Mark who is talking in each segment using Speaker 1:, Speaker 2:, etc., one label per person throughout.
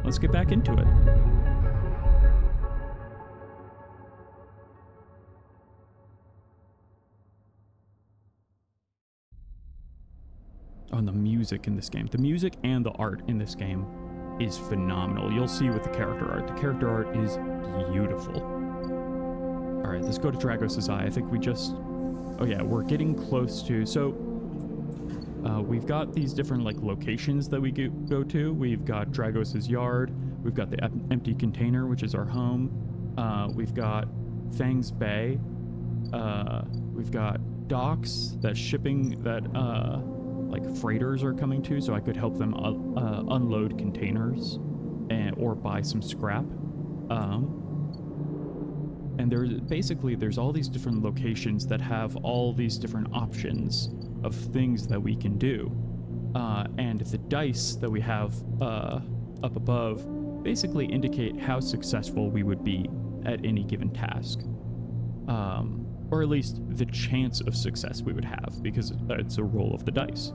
Speaker 1: let's get back into it. Oh, and the music in this game. The music and the art in this game is phenomenal. You'll see with the character art. The character art is beautiful. All right, let's go to Dragos' Eye. I think we just... Oh yeah, we're getting close to... So, we've got these different, like, locations that we go to. We've got Dragos' Yard. We've got the empty container, which is our home. We've got Fang's Bay. We've got docks that shipping that... like freighters are coming to, so I could help them unload containers or buy some scrap. And there's all these different locations that have all these different options of things that we can do. And the dice that we have up above basically indicate how successful we would be at any given task. Or at least the chance of success we would have, because it's a roll of the dice.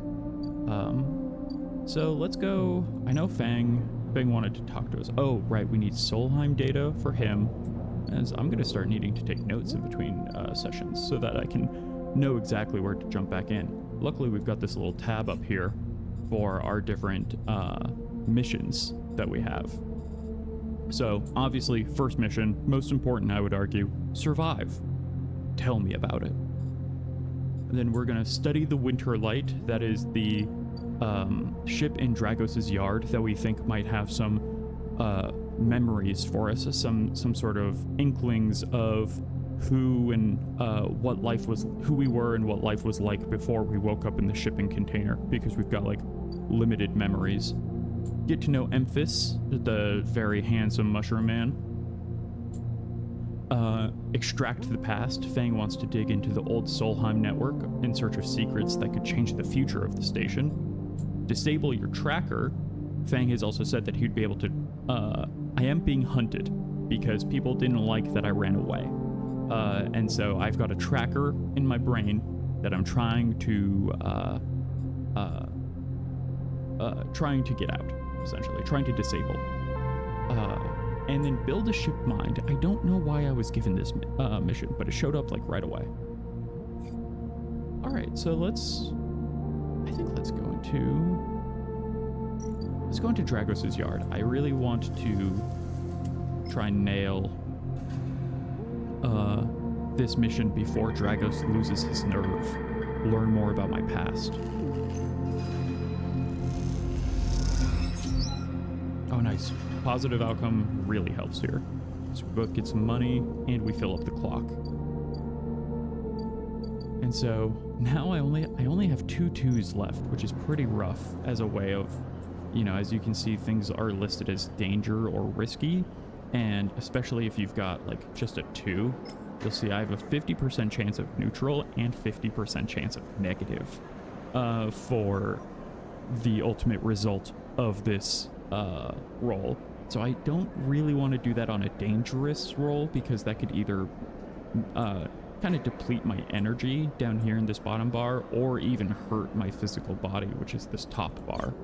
Speaker 1: So let's go. I know Fang wanted to talk to us. Oh, right, we need Solheim data for him, as I'm going to start needing to take notes in between sessions so that I can know exactly where to jump back in. Luckily, we've got this little tab up here for our different missions that we have. So, obviously, first mission, most important, I would argue, survive. Tell me about it. And then we're going to study the Winter Light. That is the ship in Dragos' Yard that we think might have some memories for us, some sort of inklings of who and what life was, who we were and what life was like before we woke up in the shipping container, because we've got like limited memories. Get to know Emphis, the very handsome mushroom man. Extract the past. Fang wants to dig into the old Solheim network in search of secrets that could change the future of the station. Disable your tracker. Fang has also said that he'd be able to... I am being hunted because people didn't like that I ran away. And so I've got a tracker in my brain that I'm trying to get out, essentially. Trying to disable. And then build a ship mind. I don't know why I was given this mission, but it showed up like right away. All right, so let's go into Dragos' Yard. I really want to try and nail this mission before Dragos loses his nerve. Learn more about my past. Oh, nice. Positive outcome really helps here. So we both get some money and we fill up the clock. And so now I only have 2 2s left, which is pretty rough as a way of, you know, as you can see, things are listed as danger or risky. And especially if you've got like just a 2, you'll see I have a 50% chance of neutral and 50% chance of negative for the ultimate result of this roll. So I don't really want to do that on a dangerous roll, because that could either kind of deplete my energy down here in this bottom bar, or even hurt my physical body, which is this top bar.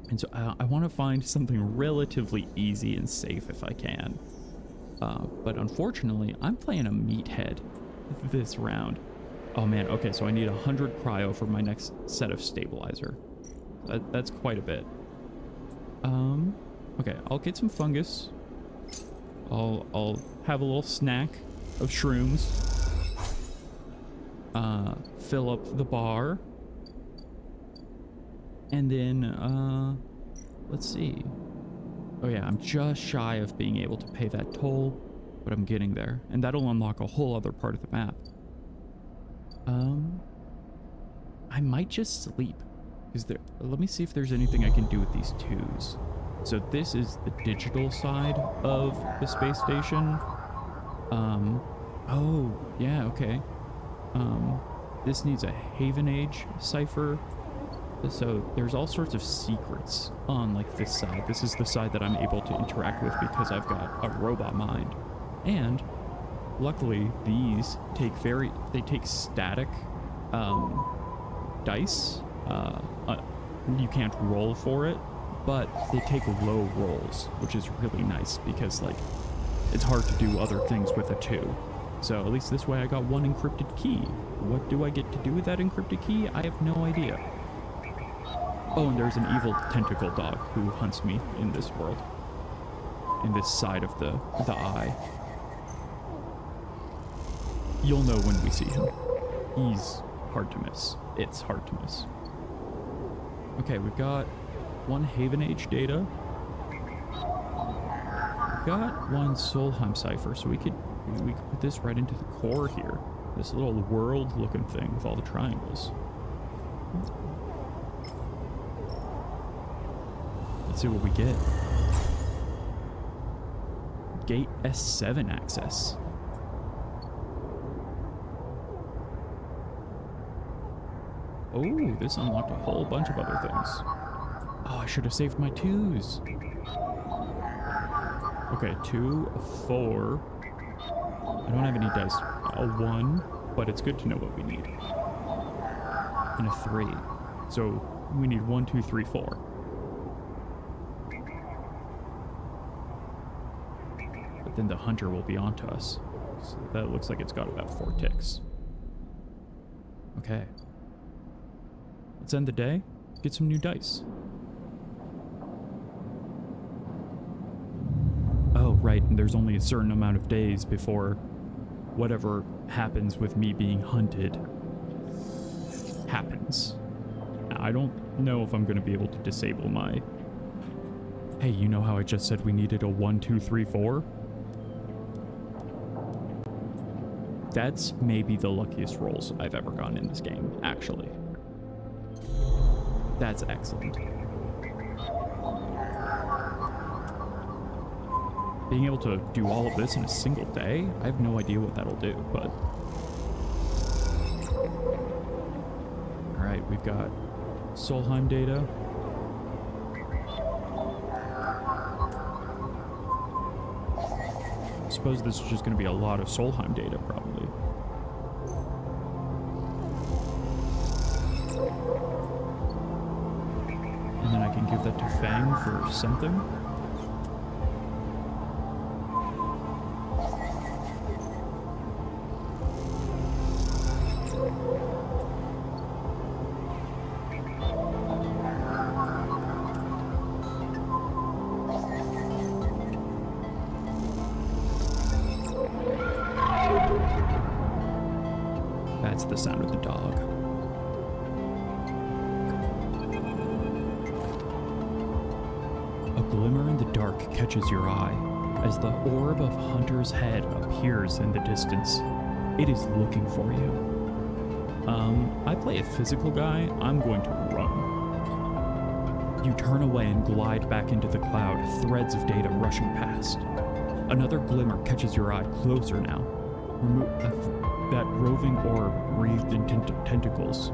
Speaker 1: And so I want to find something relatively easy and safe if I can. But unfortunately, I'm playing a meathead this round. Oh man, okay, so I need 100 cryo for my next set of stabilizer. That's quite a bit. Okay, I'll get some fungus. I'll have a little snack of shrooms. Fill up the bar. And then, let's see. Oh yeah, I'm just shy of being able to pay that toll, but I'm getting there. And that'll unlock a whole other part of the map. I might just sleep. Let me see if there's anything I can do with these 2s. So this is the digital side of the space station. Oh, yeah, okay. This needs a Haven Age cipher. So there's all sorts of secrets on like this side. This is the side that I'm able to interact with because I've got a robot mind. And luckily these take static dice. You can't roll for it, but they take low rolls, which is really nice because, like, it's hard to do other things with a 2. So at least this way I got 1 encrypted key. What do I get to do with that encrypted key? I have no idea. Oh, and there's an evil tentacle dog who hunts me in this world. In this side of the eye. You'll know when we see him. He's hard to miss. It's hard to miss. Okay, we've got 1 Haven Age data. We've got 1 Solheim cipher, so we could put this right into the core here. This little world-looking thing with all the triangles. Let's see what we get. Gate S7 access. Oh, this unlocked a whole bunch of other things. Oh, I should have saved my 2s. Okay, 2, a 4. I don't have any dice. A 1, but it's good to know what we need. And a 3. So we need 1, 2, 3, 4. But then the hunter will be onto us. So that looks like it's got about 4 ticks. Okay. Let's end the day. Get some new dice. Oh, right, and there's only a certain amount of days before whatever happens with me being hunted happens. I don't know if I'm going to be able to disable my... Hey, you know how I just said we needed a 1, 2, 3, 4? That's maybe the luckiest rolls I've ever gotten in this game, actually. That's excellent. Being able to do all of this in a single day, I have no idea what that'll do, but... Alright, we've got Solheim data. I suppose this is just going to be a lot of Solheim data, probably. And then I can give that to Fang for something. That's the sound of the dog. A glimmer in the dark catches your eye as the orb of Hunter's head appears in the distance. It is looking for you. I play a physical guy. I'm going to run. You turn away and glide back into the cloud, threads of data rushing past. Another glimmer catches your eye, closer now. That roving orb wreathed in tentacles.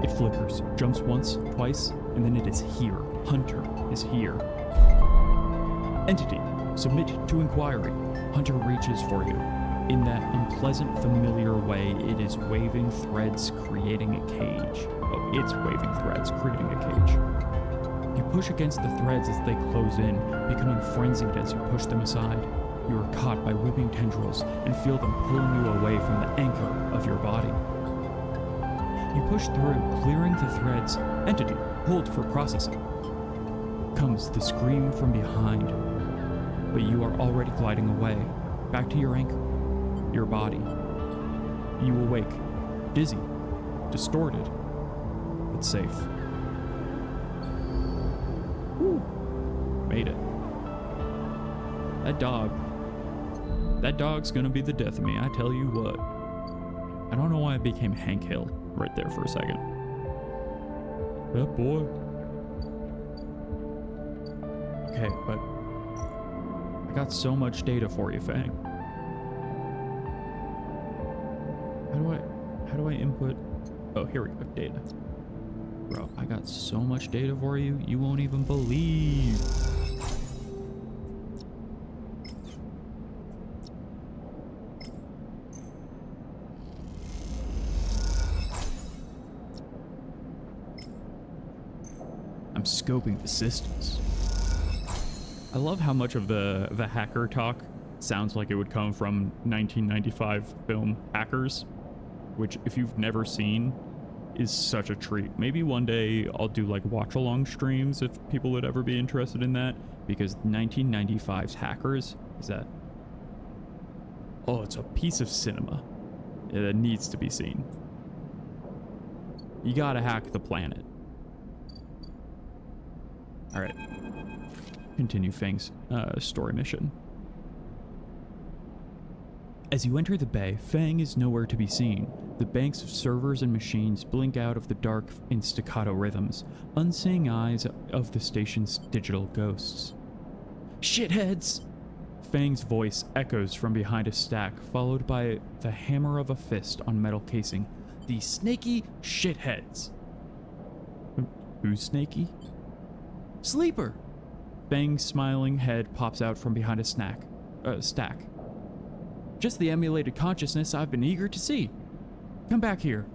Speaker 1: It flickers, jumps once, twice, and then it is here. Hunter is here. Entity, submit to inquiry. Hunter reaches for you. In that unpleasant, familiar way, it is waving threads, creating a cage. Oh, it's waving threads, creating a cage. You push against the threads as they close in, becoming frenzied as you push them aside. You are caught by whipping tendrils and feel them pulling you away from the anchor of your body. You push through, clearing the threads. Entity, hold for processing. Comes the scream from behind, but you are already gliding away, back to your anchor, your body. You awake, dizzy, distorted, but safe. Whew. Made it. That dog's gonna be the death of me, I tell you what. I don't know why I became Hank Hill right there for a second. That boy. Okay, but I got so much data for you, Fang. How do I input? Oh, here we go, data. Bro, I got so much data for you, you won't even believe. I'm scoping the systems. I love how much of the hacker talk sounds like it would come from 1995 film Hackers, which if you've never seen is such a treat. Maybe one day I'll do like watch along streams if people would ever be interested in that, because 1995's Hackers is that, oh, it's a piece of cinema that needs to be seen. You gotta hack the planet. All right, continue Fang's story mission. As you enter the bay, Fang is nowhere to be seen. The banks of servers and machines blink out of the dark in staccato rhythms, unseeing eyes of the station's digital ghosts. Shitheads! Fang's voice echoes from behind a stack, followed by the hammer of a fist on metal casing. These snaky shitheads! Who's snaky? Sleeper! Fang's smiling head pops out from behind a stack. Just the emulated consciousness I've been eager to see. Come back here.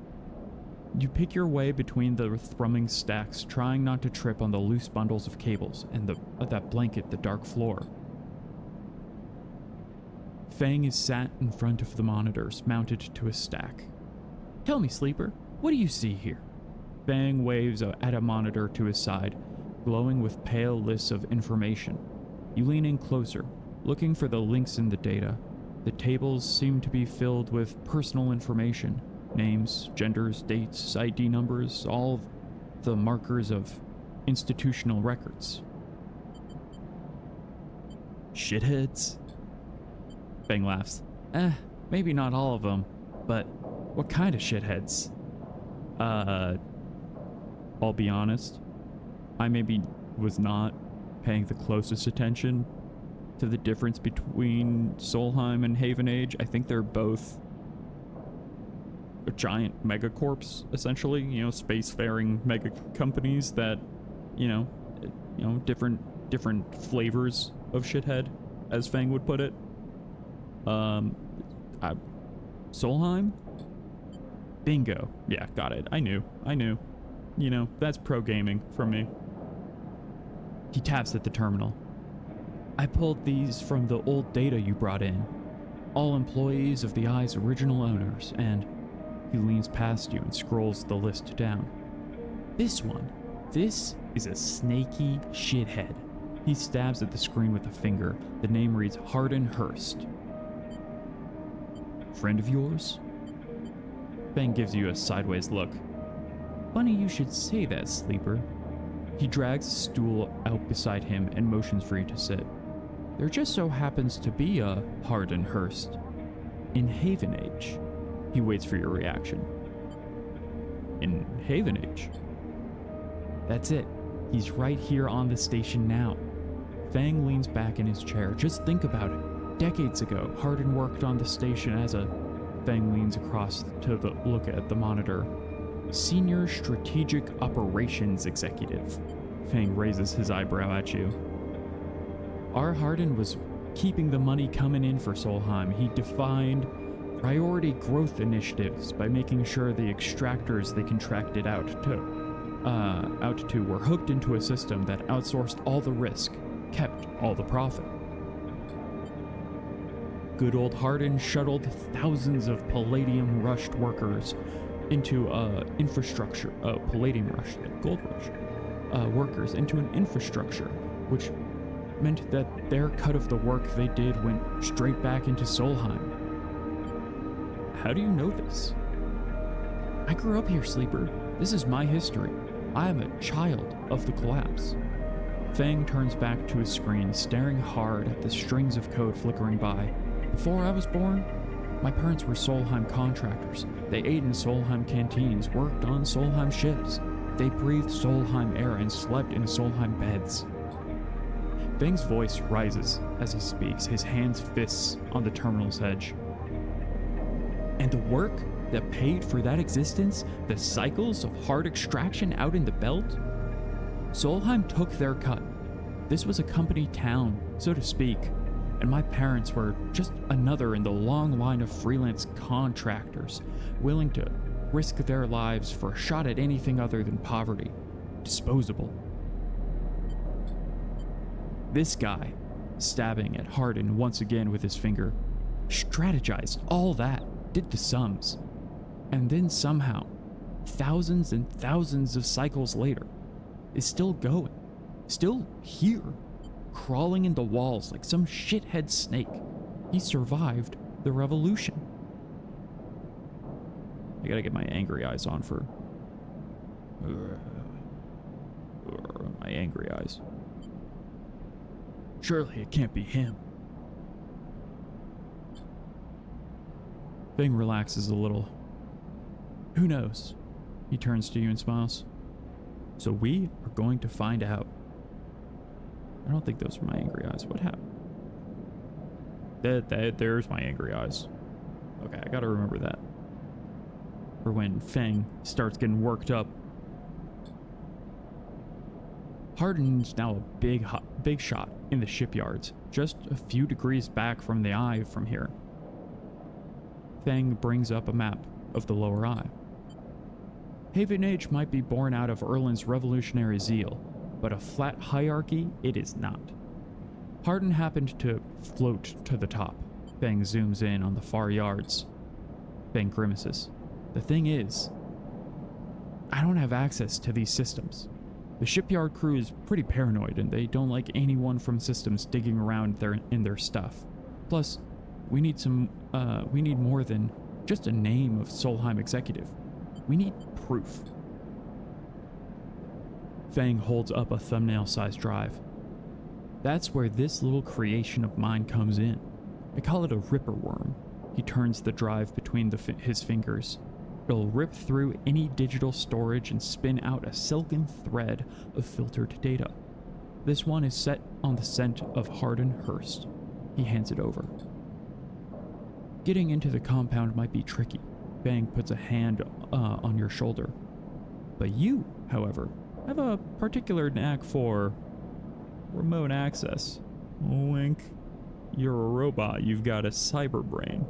Speaker 1: You pick your way between the thrumming stacks, trying not to trip on the loose bundles of cables and that blanket the dark floor. Fang is sat in front of the monitors, mounted to a stack. Tell me, Sleeper, what do you see here? Fang waves at a monitor to his side, glowing with pale lists of information. You lean in closer, looking for the links in the data. The tables seem to be filled with personal information. Names, genders, dates, ID numbers, all the markers of institutional records. Shitheads? Fang laughs. Maybe not all of them, but what kind of shitheads? I'll be honest, I maybe was not paying the closest attention to the difference between Solheim and Haven Age. I think they're both a giant megacorps, essentially, spacefaring mega companies that, different flavors of shithead, as Fang would put it. Solheim? Bingo. Yeah, got it. I knew. That's pro gaming from me. He taps at the terminal. I pulled these from the old data you brought in. All employees of the Eye's original owners, and he leans past you and scrolls the list down. This is a snaky shithead. He stabs at the screen with a finger. The name reads Hardin Hurst. Friend of yours? Fang gives you a sideways look. Funny you should say that, Sleeper. He drags a stool out beside him and motions for you to sit. There just so happens to be a Hardin Hurst in Haven Age. He waits for your reaction. In Haven Age? That's it. He's right here on the station now. Fang leans back in his chair. Just think about it. Decades ago, Hardin worked on the station as a... Fang leans across to look at the monitor. Senior Strategic Operations Executive. Fang raises his eyebrow at you. R. Hardin was keeping the money coming in for Solheim. He defined priority growth initiatives by making sure the extractors they contracted out to were hooked into a system that outsourced all the risk, kept all the profit. Good old Hardin shuttled thousands of palladium-rushed workers into infrastructure. Palladium rush, gold rush. Workers into an infrastructure, which meant that their cut of the work they did went straight back into Solheim. How do you know this? I grew up here, Sleeper. This is my history. I am a child of the collapse. Fang turns back to his screen, staring hard at the strings of code flickering by. Before I was born, my parents were Solheim contractors. They ate in Solheim canteens, worked on Solheim ships. They breathed Solheim air and slept in Solheim beds. Fang's voice rises as he speaks, his hands fists on the terminal's edge. And the work that paid for that existence, the cycles of hard extraction out in the belt? Solheim took their cut. This was a company town, so to speak, and my parents were just another in the long line of freelance contractors, willing to risk their lives for a shot at anything other than poverty. Disposable. This guy, stabbing at Hardin once again with his finger, strategized all that, did the sums, and then somehow, thousands and thousands of cycles later, is still going, still here, crawling into walls like some shithead snake. He survived the revolution. I gotta get my angry eyes on for my angry eyes. Surely it can't be him. Feng relaxes a little. Who knows? He turns to you and smiles. So we are going to find out. I don't think those are my angry eyes. What happened? There's my angry eyes. Okay, I gotta remember that. For when Feng starts getting worked up. Hardin's now a big shot in the shipyards, just a few degrees back from the eye from here. Feng brings up a map of the lower eye. Haven Age might be born out of Erlin's revolutionary zeal, but a flat hierarchy it is not. Hardin happened to float to the top. Feng zooms in on the far yards. Feng grimaces. The thing is, I don't have access to these systems. The shipyard crew is pretty paranoid and they don't like anyone from systems digging around in their stuff. Plus, we need more than just a name of Solheim executive. We need proof. Feng holds up a thumbnail-sized drive. That's where this little creation of mine comes in. I call it a ripper worm. He turns the drive between his fingers. It'll rip through any digital storage and spin out a silken thread of filtered data. This one is set on the scent of Hardin Hurst. He hands it over. Getting into the compound might be tricky. Feng puts a hand on your shoulder. But you, however, have a particular knack for remote access. Wink. You're a robot. You've got a cyber brain.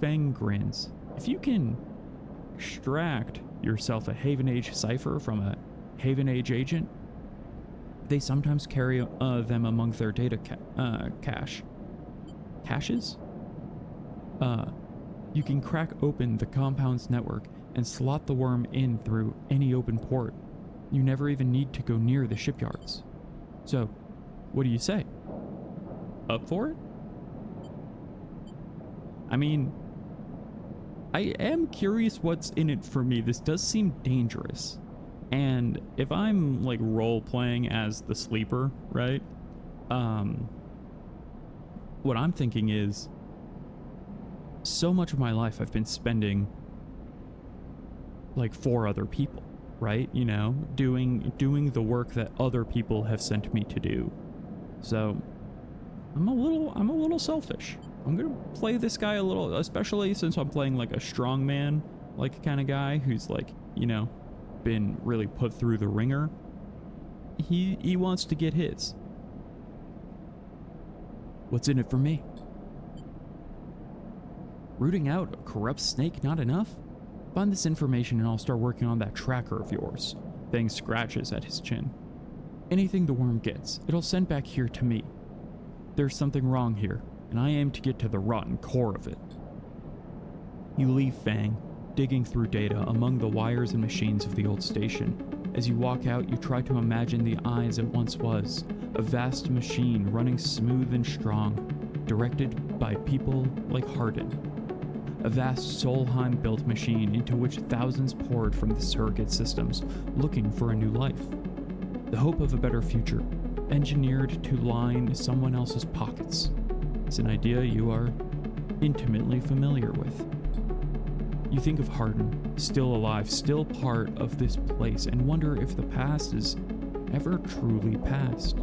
Speaker 1: Feng grins. If you can extract yourself a Haven Age cipher from a Haven Age agent, they sometimes carry them among their data caches? You can crack open the compound's network and slot the worm in through any open port. You never even need to go near the shipyards. So, what do you say? Up for it? I mean, I am curious what's in it for me. This does seem dangerous. And if I'm like role playing as the sleeper, right? What I'm thinking is, so much of my life I've been spending like for other people, right? You know, doing the work that other people have sent me to do. So I'm a little selfish. I'm gonna play this guy a little, especially since I'm playing like a strongman like kind of guy who's like, you know, been really put through the ringer. He wants to get his. What's in it for me? Rooting out a corrupt snake not enough? Find this information and I'll start working on that tracker of yours. Feng scratches at his chin. Anything the worm gets, it'll send back here to me. There's something wrong here, and I aim to get to the rotten core of it. You leave Feng, digging through data among the wires and machines of the old station. As you walk out, you try to imagine the eyes it once was, a vast machine running smooth and strong, directed by people like Hardin. A vast Solheim-built machine into which thousands poured from the surrogate systems, looking for a new life. The hope of a better future, engineered to line someone else's pockets. It's an idea you are intimately familiar with. You think of Hardin, still alive, still part of this place, and wonder if the past is ever truly past.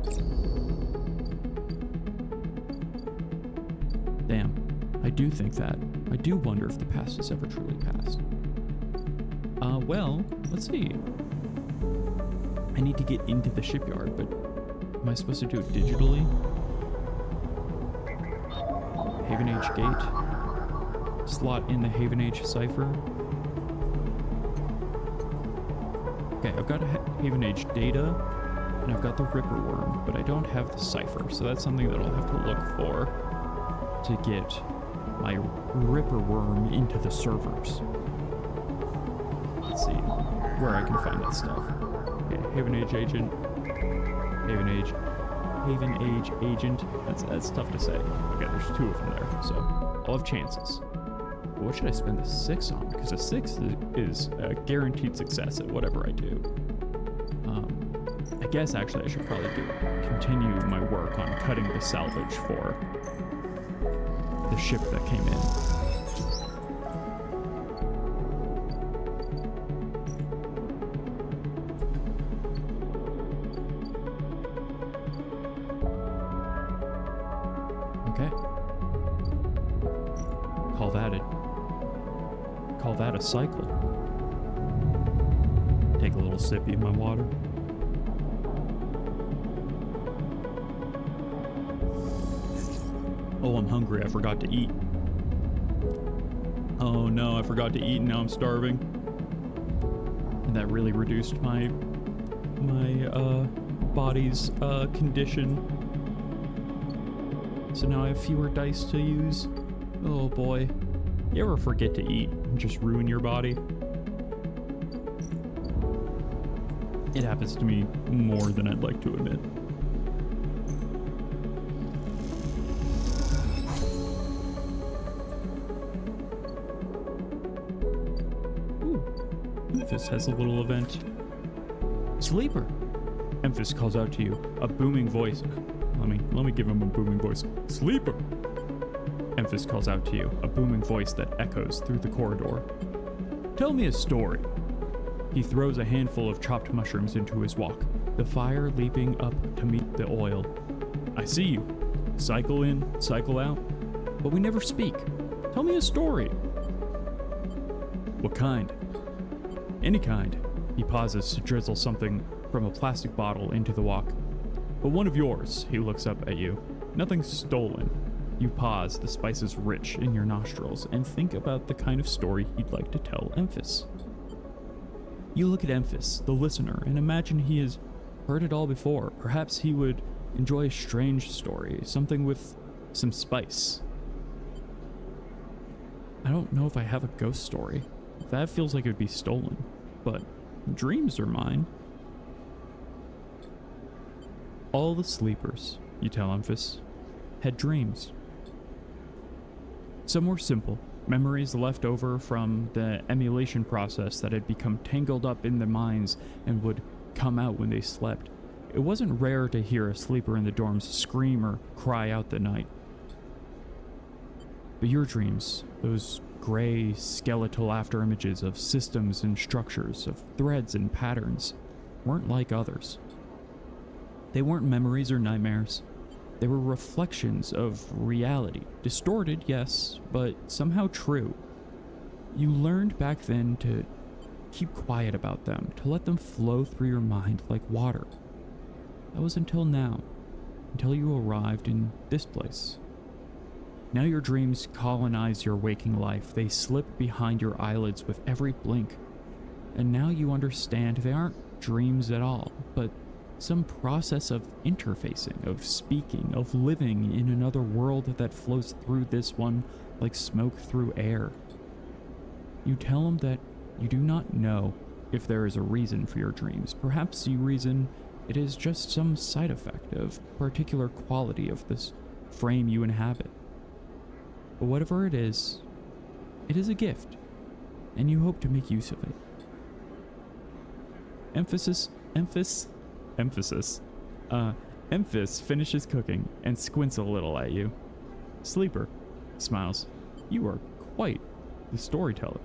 Speaker 1: Damn, I do think that. I do wonder if the past is ever truly past. Well, let's see. I need to get into the shipyard, but am I supposed to do it digitally? Haven Age gate. Slot in the Haven Age cipher. Okay, I've got Haven Age data, and I've got the Ripper Worm, but I don't have the cipher, so that's something that I'll have to look for to get my Ripper Worm into the servers. Let's see where I can find that stuff. Okay, Haven Age agent. Haven Age agent. That's tough to say. Okay, there's 2 of them there, so I'll have chances. But what should I spend the 6 on? Because a 6 is a guaranteed success at whatever I do. I guess actually I should probably continue my work on cutting the salvage for the ship that came in. Okay. Call that a cycle. Take a little sippy of my water. Oh, I'm hungry. I forgot to eat. Oh no, I forgot to eat and now I'm starving. And that really reduced my body's condition. So now I have fewer dice to use. Oh boy. You ever forget to eat and just ruin your body? It happens to me more than I'd like to admit. Emphis has a little event. Sleeper! Emphis calls out to you, a booming voice. Let me give him a booming voice. Sleeper! Emphis calls out to you, a booming voice that echoes through the corridor. Tell me a story. He throws a handful of chopped mushrooms into his wok, the fire leaping up to meet the oil. I see you. Cycle in, cycle out, but we never speak. Tell me a story. What kind? Any kind. He pauses to drizzle something from a plastic bottle into the wok. But one of yours, he looks up at you. Nothing stolen. You pause, the spices rich in your nostrils, and think about the kind of story you'd like to tell Emphis. You look at Emphis, the listener, and imagine he has heard it all before. Perhaps he would enjoy a strange story, something with some spice. I don't know if I have a ghost story. That feels like it would be stolen, but dreams are mine. All the sleepers, you tell Emphis, had dreams. Some were simple, memories left over from the emulation process that had become tangled up in their minds and would come out when they slept. It wasn't rare to hear a sleeper in the dorms scream or cry out the night. But your dreams, those gray, skeletal afterimages of systems and structures, of threads and patterns, weren't like others. They weren't memories or nightmares. They were reflections of reality. Distorted, yes, but somehow true. You learned back then to keep quiet about them, to let them flow through your mind like water. That was until now, until you arrived in this place. Now your dreams colonize your waking life. They slip behind your eyelids with every blink. And now you understand they aren't dreams at all, but some process of interfacing, of speaking, of living in another world that flows through this one like smoke through air. You tell him that you do not know if there is a reason for your dreams. Perhaps you reason it is just some side effect of particular quality of this frame you inhabit. But whatever it is a gift, and you hope to make use of it. Emphis finishes cooking and squints a little at you. Sleeper smiles. You are quite the storyteller.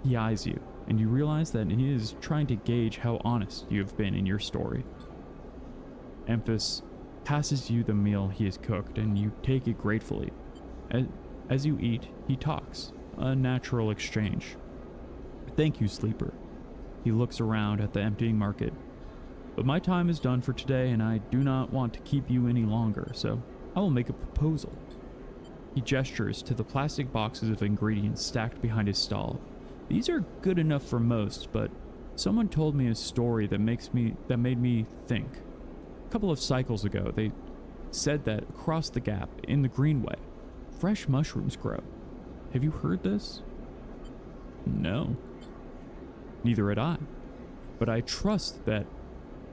Speaker 1: He eyes you, and you realize that he is trying to gauge how honest you have been in your story. Emphis passes you the meal he has cooked, and you take it gratefully. As you eat, he talks, a natural exchange. Thank you, Sleeper. He looks around at the emptying market. But my time is done for today, and I do not want to keep you any longer, so I will make a proposal. He gestures to the plastic boxes of ingredients stacked behind his stall. These are good enough for most, but Someone told me a story that made me think. A couple of cycles ago, they said that across the gap in the Greenway, fresh mushrooms grow. Have you heard this? No. Neither had I. But I trust the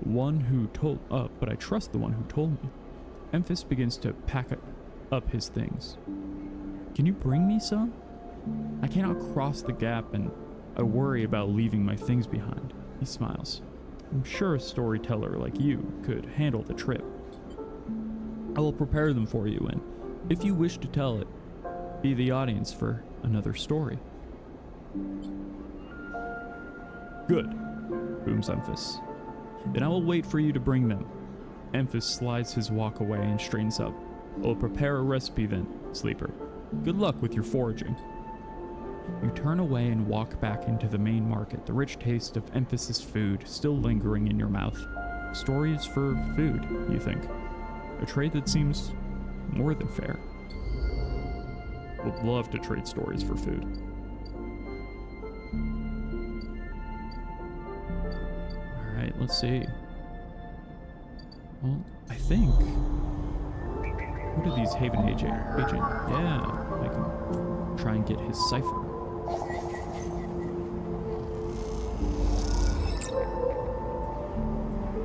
Speaker 1: one who told me. Emphas begins to pack up his things. Can you bring me some? I cannot cross the gap and I worry about leaving my things behind. He smiles. I'm sure a storyteller like you could handle the trip. I will prepare them for you, and if you wish to tell it, be the audience for another story. Good, booms Emphas. Then I will wait for you to bring them. Emphas slides his walk away and straightens up. I will prepare a recipe then, Sleeper. Good luck with your foraging. You turn away and walk back into the main market, the rich taste of Emphas's food still lingering in your mouth. Stories for food, you think. A trade that seems more than fair. Would love to trade stories for food. Alright, let's see. Well, I think... What are these Haven agent? Yeah, I can try and get his cipher.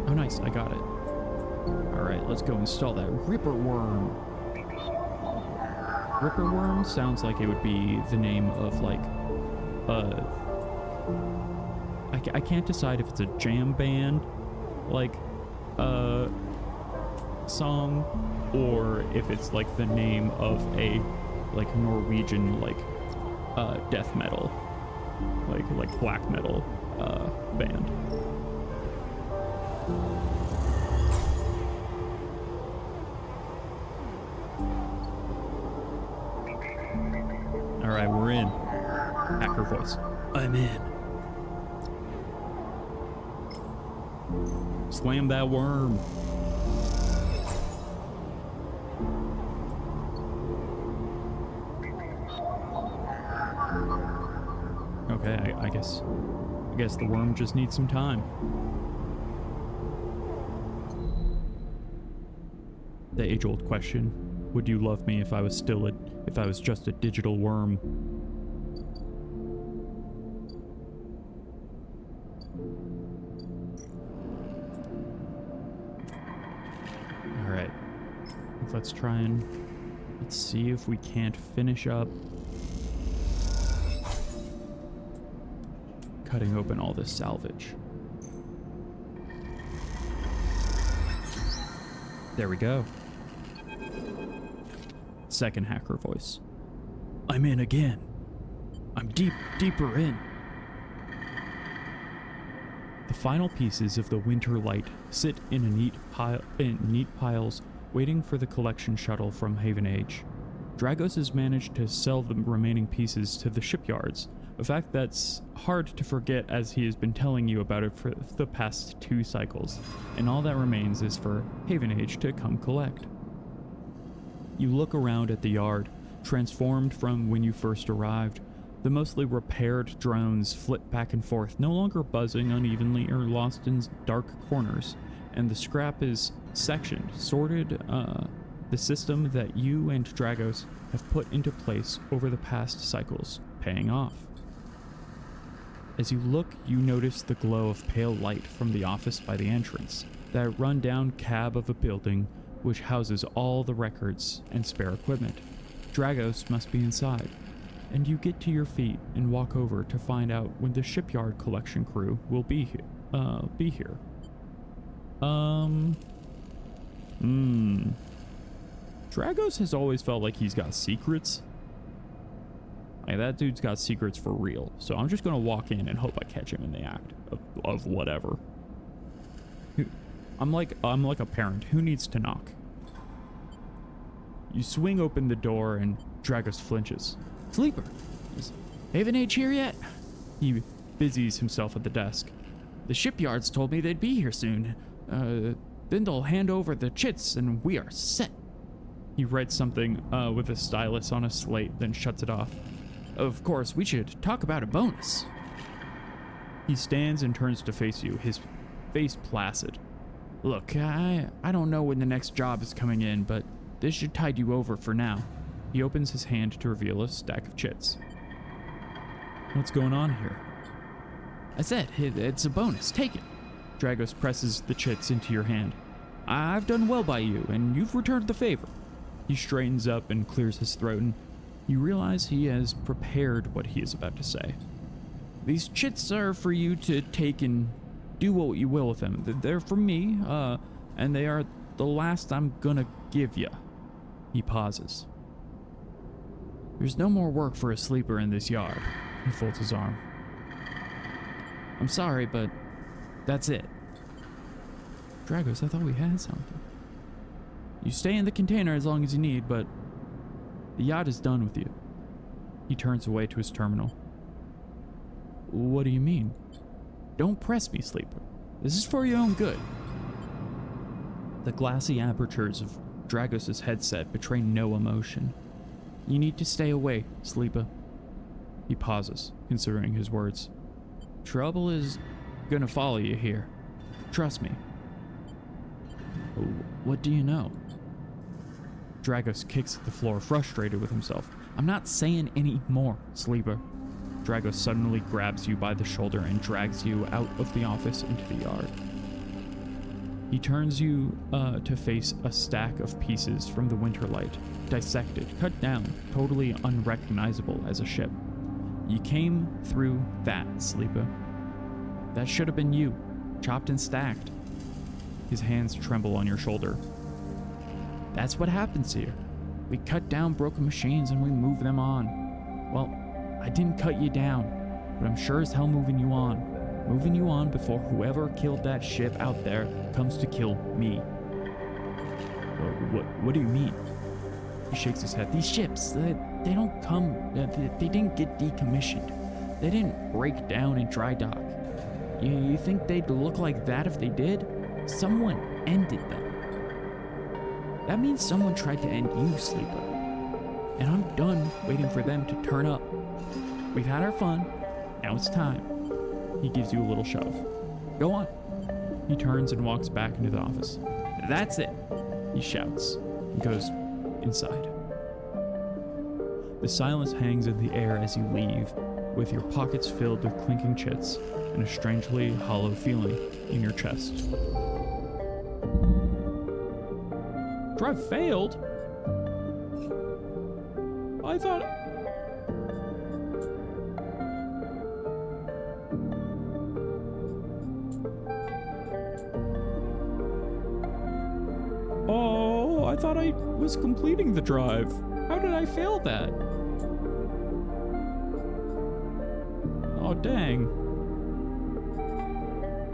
Speaker 1: Oh nice, I got it. Alright, let's go install that Ripper Worm. Ripper Worm sounds like it would be the name of like I can't decide if it's a jam band like song or if it's like the name of a like Norwegian like death metal like black metal band. Alright, we're in. Hacker voice. I'm in. Slam that worm. Okay, I guess the worm just needs some time. The age-old question. Would you love me if I was just a digital worm? All right. Let's see if we can't finish up cutting open all this salvage. There we go. Second hacker voice. I'm in again. I'm deeper in. The final pieces of the winter light sit in neat piles waiting for the collection shuttle from Haven Age. Dragos has managed to sell the remaining pieces to the shipyards, a fact that's hard to forget as he has been telling you about it for the past 2 cycles, and all that remains is for Haven Age to come collect. You look around at the yard, transformed from when you first arrived. The mostly repaired drones flit back and forth, no longer buzzing unevenly or lost in dark corners, and the scrap is sectioned, sorted, the system that you and Dragos have put into place over the past cycles, paying off. As you look, you notice the glow of pale light from the office by the entrance, that run-down cab of a building which houses all the records and spare equipment. Dragos must be inside, and you get to your feet and walk over to find out when the shipyard collection crew will be here. Dragos has always felt like he's got secrets. Like, that dude's got secrets for real, so I'm just gonna walk in and hope I catch him in the act of whatever. I'm like a parent. Who needs to knock? You swing open the door and Dragos flinches. Sleeper, is Haven Age here yet? He busies himself at the desk. The shipyards told me they'd be here soon. Then they'll hand over the chits and we are set. He writes something with a stylus on a slate, then shuts it off. Of course, we should talk about a bonus. He stands and turns to face you, his face placid. Look, I don't know when the next job is coming in, but this should tide you over for now. He opens his hand to reveal a stack of chits. What's going on here? I said, it's a bonus, take it. Dragos presses the chits into your hand. I've done well by you, and you've returned the favor. He straightens up and clears his throat, and you realize he has prepared what he is about to say. These chits are for you to take and do what you will with them. They're from me, and they are the last I'm gonna give ya. He pauses. There's no more work for a sleeper in this yard. He folds his arm. I'm sorry, but that's it. Dragos, I thought we had something. You stay in the container as long as you need, but the yacht is done with you. He turns away to his terminal. What do you mean? Don't press me, sleeper. This is for your own good. The glassy apertures of Dragos' headset betray no emotion. You need to stay away, sleeper. He pauses, considering his words. Trouble is gonna follow you here. Trust me. What do you know? Dragos kicks at the floor, frustrated with himself. I'm not saying any more, sleeper. Dragos suddenly grabs you by the shoulder and drags you out of the office into the yard. He turns you to face a stack of pieces from the Winterlight, dissected, cut down, totally unrecognizable as a ship. You came through that, sleeper. That should have been you, chopped and stacked. His hands tremble on your shoulder. That's what happens here. We cut down broken machines and we move them on. Well, I didn't cut you down, but I'm sure as hell moving you on. Moving you on before whoever killed that ship out there comes to kill me. What do you mean? He shakes his head. These ships, they don't come, they didn't get decommissioned. They didn't break down in dry dock. You think they'd look like that if they did? Someone ended them. That means someone tried to end you, sleeper. And I'm done waiting for them to turn up. We've had our fun. Now it's time. He gives you a little shove. Go on. He turns and walks back into the office. That's it, he shouts and goes inside. The silence hangs in the air as you leave, with your pockets filled with clinking chits and a strangely hollow feeling in your chest. Drive failed? I thought... Oh, I thought I was completing the drive. How did I fail that? Oh, dang.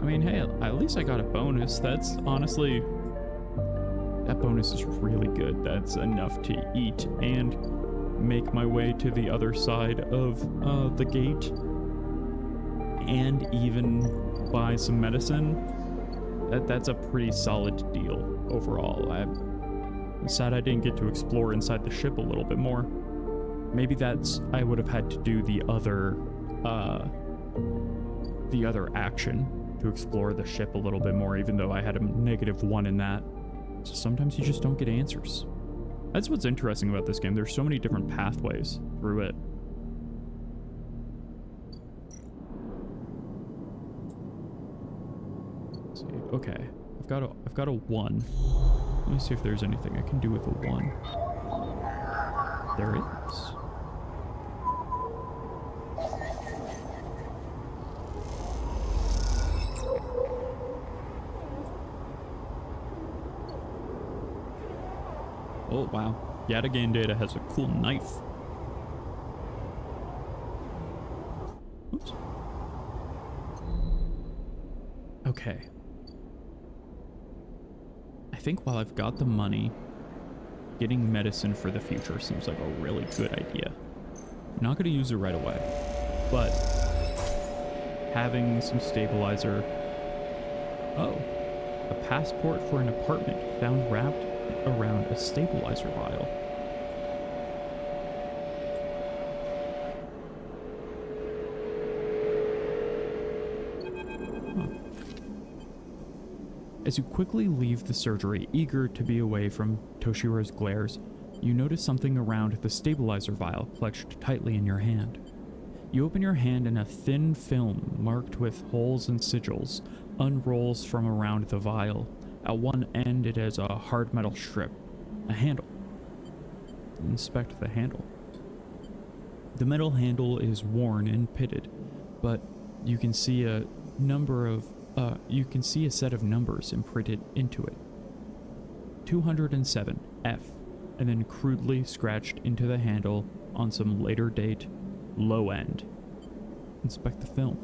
Speaker 1: I mean, hey, at least I got a bonus. That's honestly... That bonus is really good. That's enough to eat and make my way to the other side of the gate. And even buy some medicine. That's a pretty solid deal overall. I'm sad I didn't get to explore inside the ship a little bit more. Maybe I would have had to do the other action to explore the ship a little bit more, even though I had a -1 in that. So sometimes you just don't get answers. That's what's interesting about this game. There's so many different pathways through it. Let's see. Okay, I've got a 1. Let me see if there's anything I can do with a 1. There is. Oh, wow. Yatagane Data has a cool knife. Oops. Okay. I think while I've got the money, getting medicine for the future seems like a really good idea. I'm not going to use it right away, but having some stabilizer. Oh, a passport for an apartment found wrapped around a stabilizer vial. As you quickly leave the surgery, eager to be away from Toshiro's glares, you notice something around the stabilizer vial clutched tightly in your hand. You open your hand and a thin film marked with holes and sigils unrolls from around the vial. At one end it has a hard metal strip, a handle. Inspect the handle. The metal handle is worn and pitted, but you can see a set of numbers imprinted into it. 207 F, and then crudely scratched into the handle on some later date low end. Inspect the film.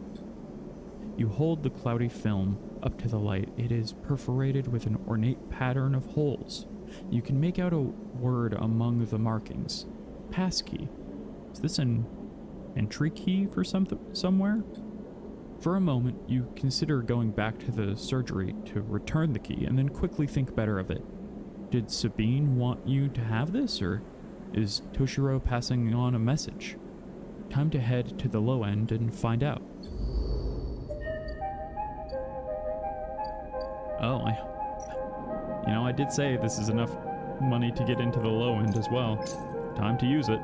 Speaker 1: You hold the cloudy film up to the light. It is perforated with an ornate pattern of holes. You can make out a word among the markings. Passkey. Is this an entry key for somewhere? For a moment, you consider going back to the surgery to return the key and then quickly think better of it. Did Sabine want you to have this, or is Toshiro passing on a message? Time to head to the low end and find out. Oh, I did say this is enough money to get into the low end as well. Time to use it.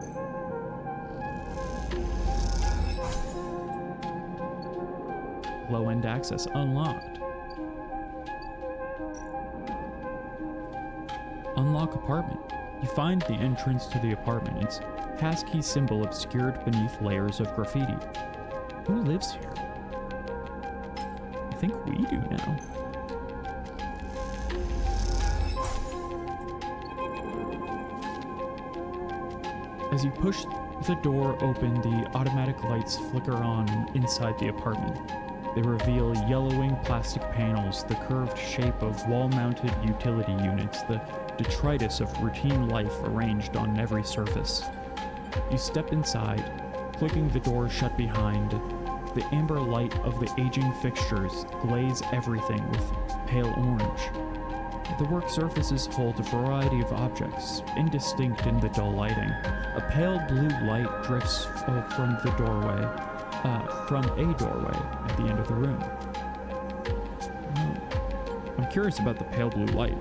Speaker 1: Low end access unlocked. Unlock apartment. You find the entrance to the apartment. Its passkey symbol obscured beneath layers of graffiti. Who lives here? I think we do now. As you push the door open, the automatic lights flicker on inside the apartment. They reveal yellowing plastic panels, the curved shape of wall-mounted utility units, the detritus of routine life arranged on every surface. You step inside, clicking the door shut behind. The amber light of the aging fixtures glaze everything with pale orange. The work surfaces hold a variety of objects, indistinct in the dull lighting. A pale blue light drifts from a doorway at the end of the room. I'm curious about the pale blue light.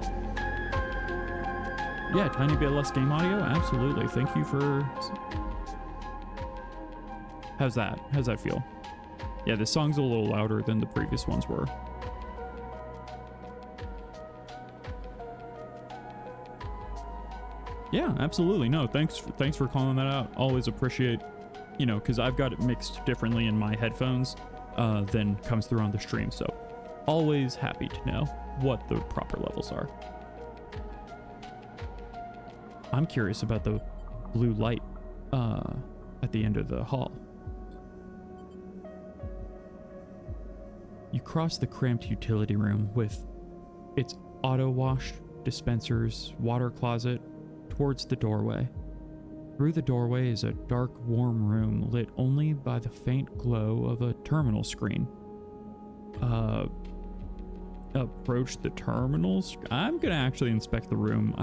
Speaker 1: Yeah, tiny bit less game audio? Absolutely. Thank you for... How's that? How's that feel? Yeah, this song's a little louder than the previous ones were. Yeah, absolutely. No, thanks for calling that out. Always appreciate, because I've got it mixed differently in my headphones than comes through on the stream. So always happy to know what the proper levels are. I'm curious about the blue light at the end of the hall. You cross the cramped utility room with its auto wash, dispensers, water closet, towards the doorway. Through the doorway is a dark, warm room lit only by the faint glow of a terminal screen. Approach the terminals? I'm gonna actually inspect the room.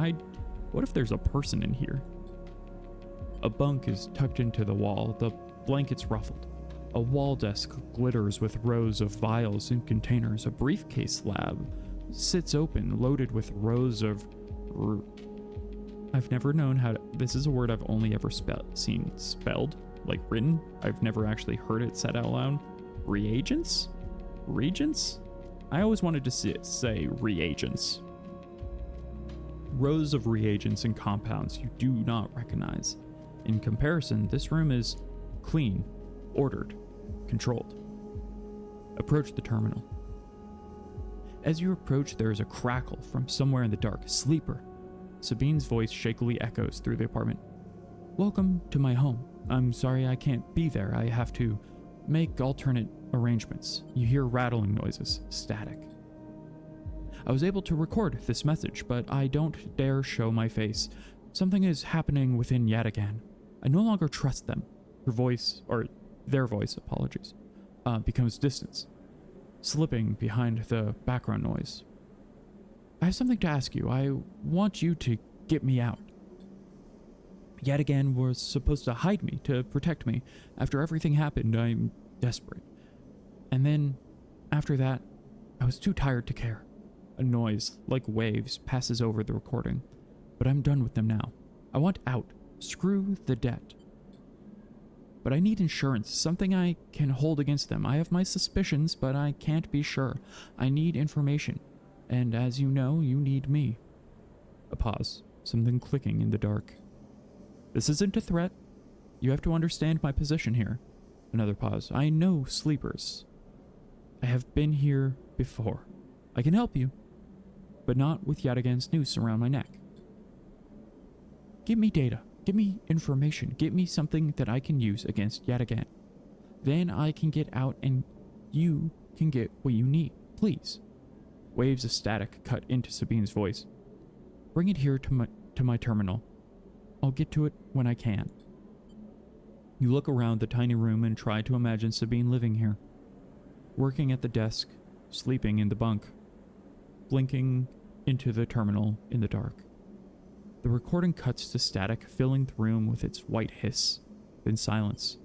Speaker 1: What if there's a person in here? A bunk is tucked into the wall, the blankets ruffled. A wall desk glitters with rows of vials and containers. A briefcase slab sits open, loaded with rows of... I've never known how to... This is a word I've only ever seen spelled, like written. I've never actually heard it said out loud. Reagents? Regents? I always wanted to say reagents. Rows of reagents and compounds you do not recognize. In comparison, this room is clean, ordered, controlled. Approach the terminal. As you approach, there is a crackle from somewhere in the dark. Sleeper. Sabine's voice shakily echoes through the apartment. Welcome to my home. I'm sorry I can't be there. I have to make alternate arrangements. You hear rattling noises, static. I was able to record this message, but I don't dare show my face. Something is happening within yet again. I no longer trust them. Their voice, becomes distant, slipping behind the background noise. I have something to ask you. I want you to get me out. Yet again was supposed to hide me, to protect me. After everything happened, I'm desperate. And then, after that, I was too tired to care. A noise, like waves, passes over the recording. But I'm done with them now. I want out. Screw the debt. But I need insurance, something I can hold against them. I have my suspicions, but I can't be sure. I need information. And as you know, you need me. A pause. Something clicking in the dark. This isn't a threat. You have to understand my position here. Another pause. I know sleepers. I have been here before. I can help you, but not with Yadigan's noose around my neck. Give me data. Give me information. Give me something that I can use against Yadigan. Then I can get out and you can get what you need. Please. Waves of static cut into Sabine's voice. Bring it here to my terminal. I'll get to it when I can. You look around the tiny room and try to imagine Sabine living here. Working at the desk, sleeping in the bunk, blinking into the terminal in the dark. The recording cuts to static, filling the room with its white hiss, then silence.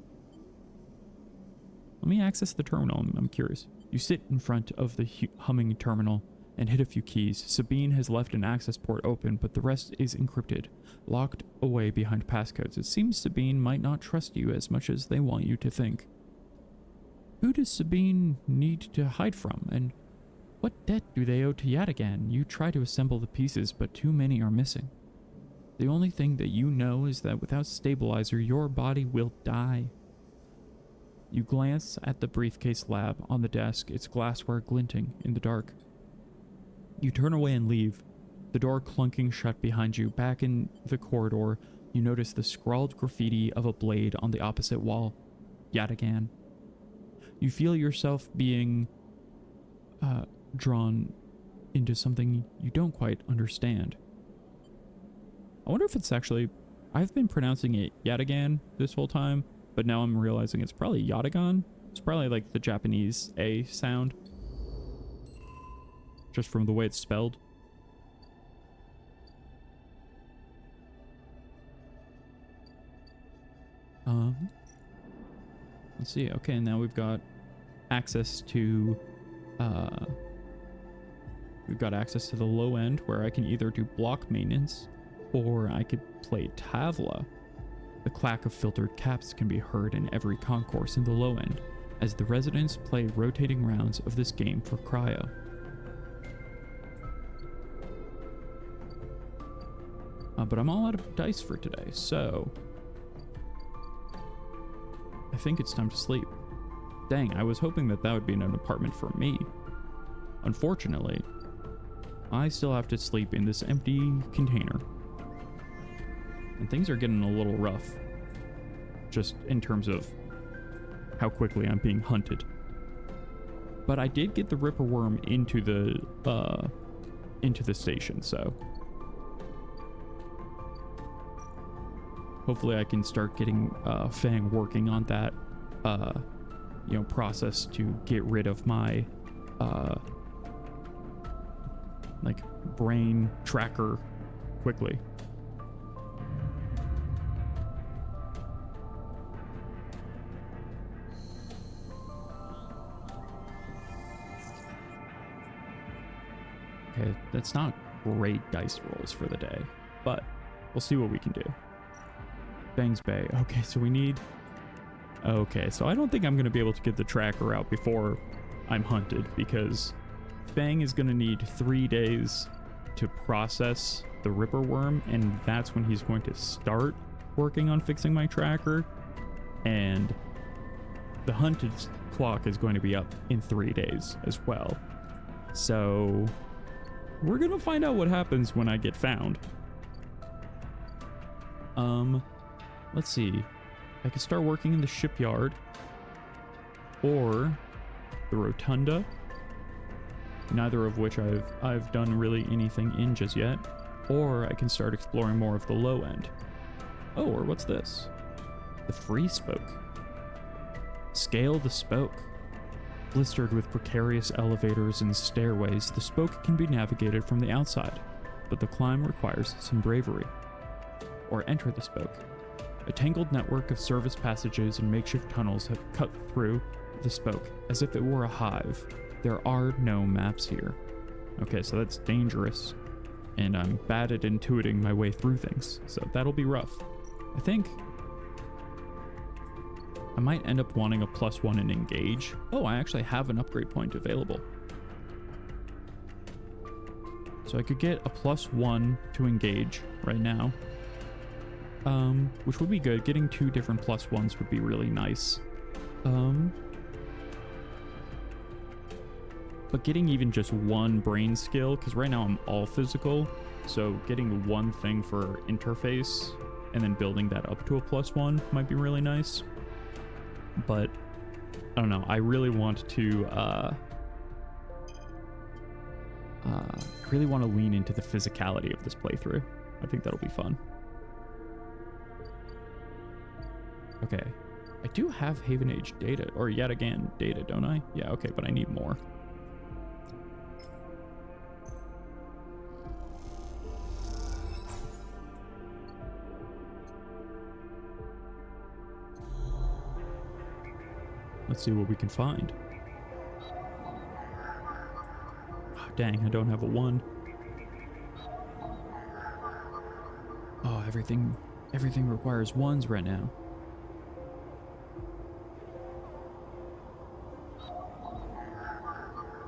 Speaker 1: Let me access the terminal, I'm curious. You sit in front of the humming terminal and hit a few keys. Sabine has left an access port open, but the rest is encrypted, locked away behind passcodes. It seems Sabine might not trust you as much as they want you to think. Who does Sabine need to hide from, and what debt do they owe to Yadigan? You try to assemble the pieces, but too many are missing. The only thing that you know is that without stabilizer, your body will die. You glance at the briefcase lab on the desk, its glassware glinting in the dark. You turn away and leave, the door clunking shut behind you. Back in the corridor, you notice the scrawled graffiti of a blade on the opposite wall. Yadigan. You feel yourself being drawn into something you don't quite understand. I wonder if it's actually... I've been pronouncing it Yadigan this whole time, but now I'm realizing it's probably Yadigan. It's probably like the Japanese A sound, just from the way it's spelled. Let's see. Okay, now we've got access to the low end, where I can either do block maintenance or I could play Tavla. The clack of filtered caps can be heard in every concourse in the low end as the residents play rotating rounds of this game for cryo. But I'm all out of dice for today, so I think it's time to sleep. Dang, I was hoping that would be in an apartment for me. Unfortunately, I still have to sleep in this empty container. And things are getting a little rough, just in terms of how quickly I'm being hunted. But I did get the Ripper Worm into the station, so hopefully I can start getting Fang working on that process to get rid of my like brain tracker quickly. Okay, that's not great dice rolls for the day, but we'll see what we can do. Fang's Bay. Okay, so we need... Okay, so I don't think I'm going to be able to get the tracker out before I'm hunted, because Fang is going to need 3 days to process the Ripper Worm, and that's when he's going to start working on fixing my tracker, and the hunted clock is going to be up in 3 days as well. So we're going to find out what happens when I get found. Let's see. I could start working in the shipyard or the rotunda, neither of which I've done really anything in just yet. Or I can start exploring more of the low end. Oh, or what's this? The free spoke. Scale the spoke. Blistered with precarious elevators and stairways, the spoke can be navigated from the outside, but the climb requires some bravery. Or enter the spoke. A tangled network of service passages and makeshift tunnels have cut through the spoke as if it were a hive. There are no maps here. Okay, so that's dangerous. And I'm bad at intuiting my way through things, so that'll be rough. I think I might end up wanting a +1 in engage. Oh, I actually have an upgrade point available. So I could get a +1 to engage right now. Which would be good. Getting 2 different +1s would be really nice. But getting even just 1 brain skill, because right now I'm all physical, so getting 1 thing for interface and then building that up to a +1 might be really nice. But I don't know. I really want to lean into the physicality of this playthrough. I think that'll be fun. Okay. I do have Haven Age data, or yet again data, don't I? Yeah, okay, but I need more. Let's see what we can find. Oh, dang, I don't have a 1. Oh, everything requires 1s right now.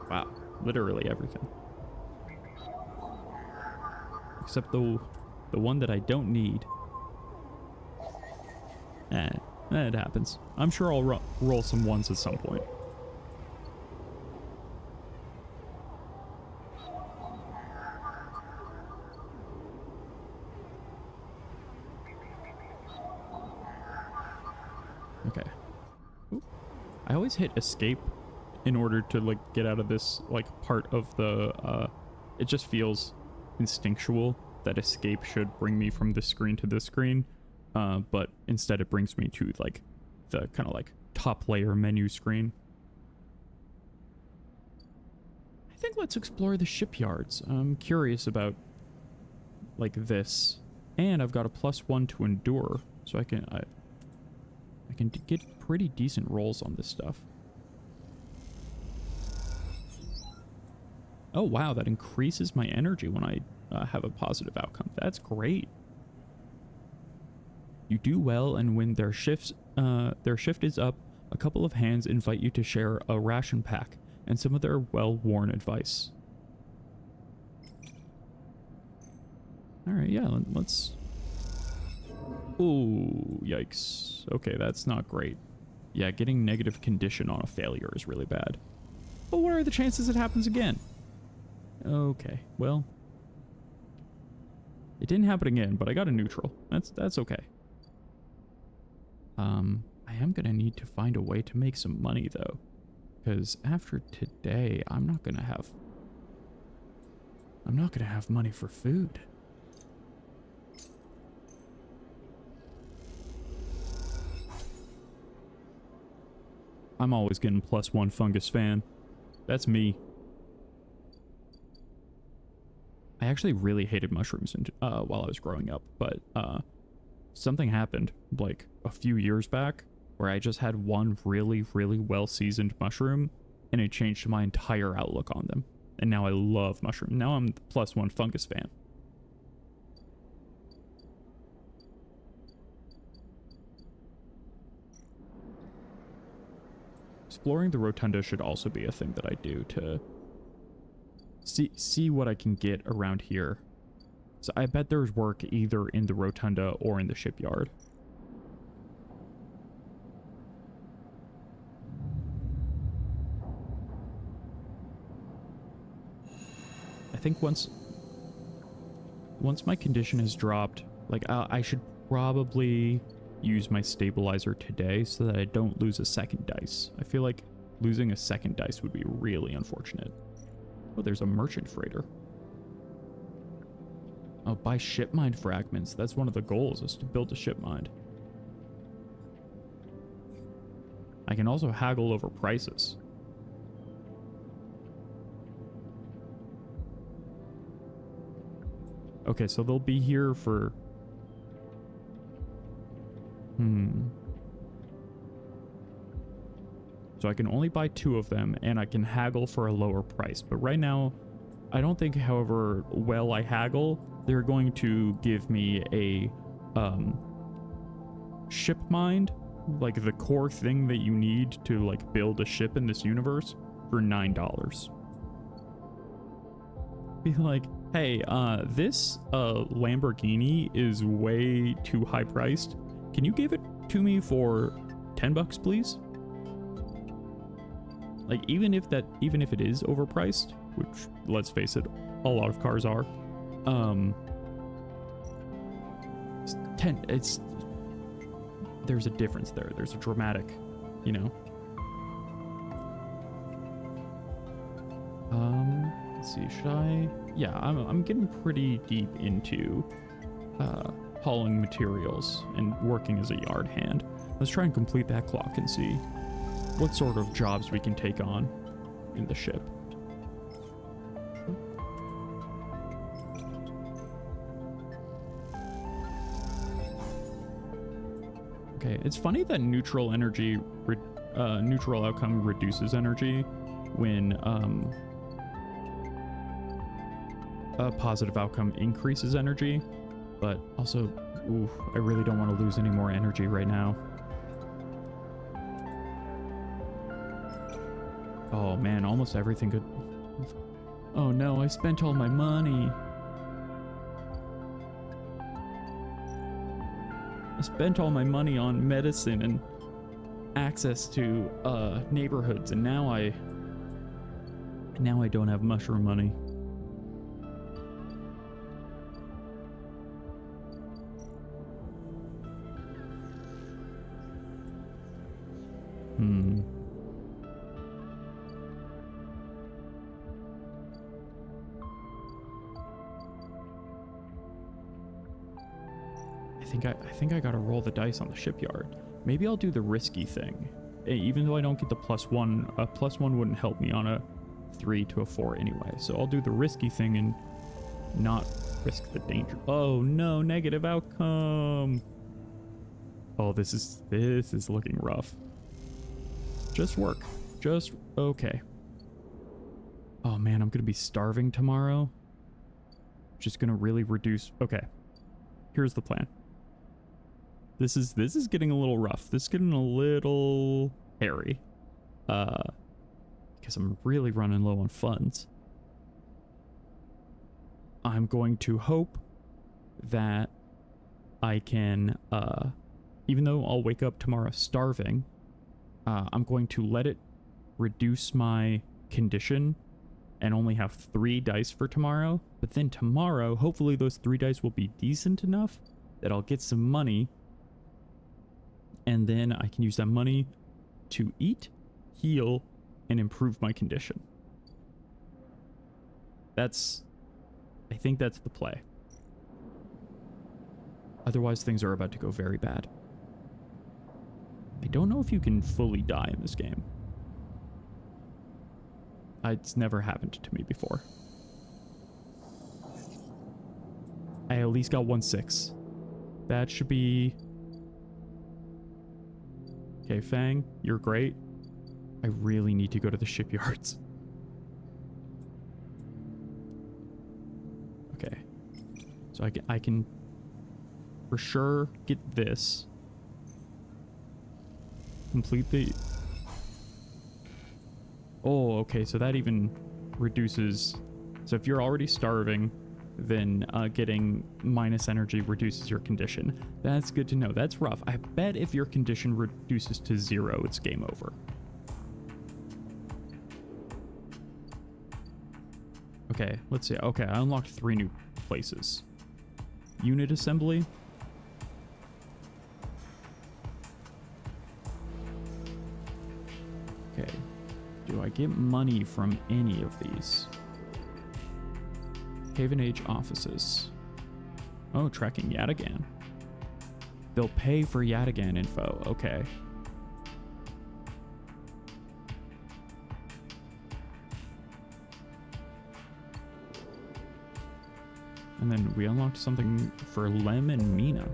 Speaker 1: Wow, literally everything. Except the one that I don't need. It happens. I'm sure I'll roll some 1s at some point. Okay. Ooh. I always hit escape in order to like get out of this like part of the it just feels instinctual that escape should bring me from this screen to this screen. But instead it brings me to like the kind of like top layer menu screen. I think let's explore the shipyards. I'm curious about like this, and I've got a +1 to endure, so I can get pretty decent rolls on this stuff. Oh wow, that increases my energy when I have a positive outcome. That's great. You do well, and when their shift is up, a couple of hands invite you to share a ration pack and some of their well-worn advice. All right, yeah, let's... Ooh, yikes. Okay, that's not great. Yeah, getting negative condition on a failure is really bad. But what are the chances it happens again? Okay, well... It didn't happen again, but I got a neutral. That's okay. I am gonna need to find a way to make some money though, because after today, I'm not gonna have money for food. I'm always getting +1 fungus fan. That's me. I actually really hated mushrooms while I was growing up, but something happened like a few years back where I just had one really, really well-seasoned mushroom, and it changed my entire outlook on them. And now I love mushrooms. Now I'm the +1 fungus fan. Exploring the rotunda should also be a thing that I do to see what I can get around here. So I bet there's work either in the rotunda or in the shipyard. I think once my condition has dropped, like I should probably use my stabilizer today so that I don't lose a second dice. I feel like losing a second dice would be really unfortunate. Oh, there's a merchant freighter. Oh, buy ship mind fragments. That's one of the goals, is to build a ship mind. I can also haggle over prices. Okay, so they'll be here for... So I can only buy 2 of them, and I can haggle for a lower price. But right now, I don't think, however well I haggle, they're going to give me a ship mind, like the core thing that you need to like build a ship in this universe, for $9. Be like, hey, this Lamborghini is way too high priced. Can you give it to me for $10, please? Like, even if it is overpriced, which, let's face it, a lot of cars are, there's a difference there. There's a dramatic, you know. Let's see, should I? Yeah, I'm getting pretty deep into hauling materials and working as a yard hand. Let's try and complete that clock and see what sort of jobs we can take on in the ship. Okay, it's funny that neutral outcome reduces energy when a positive outcome increases energy, but also, ooh, I really don't want to lose any more energy right now. Oh man, almost everything could... Oh no, I spent all my money. I spent all my money on medicine and access to neighborhoods, and now I don't have mushroom money. I think I gotta roll the dice on the shipyard. Maybe I'll do the risky thing. Even though I don't get the +1, a +1 wouldn't help me on a 3 to a 4 anyway. So I'll do the risky thing and not risk the danger. Oh no, negative outcome. Oh, this is looking rough. Just work. Just okay. Oh man, I'm gonna be starving tomorrow. Just gonna really reduce. Okay. Here's the plan. This is getting a little rough. This is getting a little hairy. Because I'm really running low on funds. I'm going to hope that I can, even though I'll wake up tomorrow starving, I'm going to let it reduce my condition and only have 3 dice for tomorrow. But then tomorrow, hopefully those 3 dice will be decent enough that I'll get some money. And then I can use that money to eat, heal, and improve my condition. I think that's the play. Otherwise, things are about to go very bad. I don't know if you can fully die in this game. It's never happened to me before. I at least got 1/6. That should be... Okay, Fang, you're great. I really need to go to the shipyards. Okay. So I can for sure get this. Complete the... Oh, okay, so that even reduces... So if you're already starving, then getting minus energy reduces your condition. That's good to know. That's rough. I bet if your condition reduces to 0, it's game over. Okay, let's see. Okay, I unlocked 3 new places. Unit assembly. Okay. Do I get money from any of these? Haven Age offices. Oh, tracking Yatagan. They'll pay for Yatagan info. Okay. And then we unlocked something for Lem and Mina.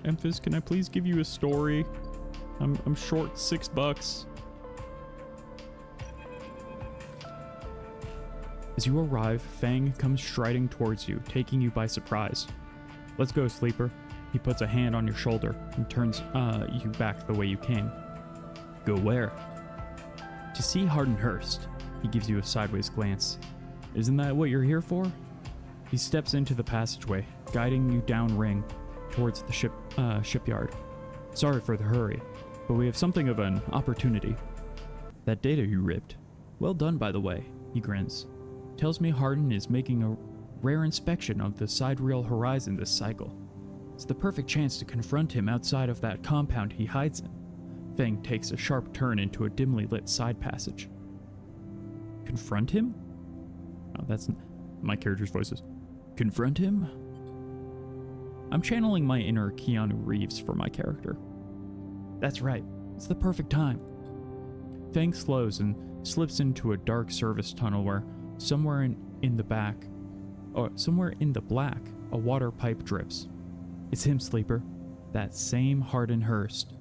Speaker 1: Emphas, can I please give you a story? I'm short $6. As you arrive, Fang comes striding towards you, taking you by surprise. Let's go, Sleeper. He puts a hand on your shoulder and turns you back the way you came. Go where? To see Hardenhurst. He gives you a sideways glance. Isn't that what you're here for? He steps into the passageway, guiding you downring towards the shipyard. Sorry for the hurry, but we have something of an opportunity. That data you ripped. Well done, by the way, he grins. Tells me Harden is making a rare inspection of the sidereal horizon this cycle. It's the perfect chance to confront him outside of that compound he hides in. Fang takes a sharp turn into a dimly lit side passage. Confront him? Oh, that's my character's voices. Confront him? I'm channeling my inner Keanu Reeves for my character. That's right. It's the perfect time. Fang slows and slips into a dark service tunnel where somewhere in the black, a water pipe drips. It's him, Sleeper. That same Hardenhurst.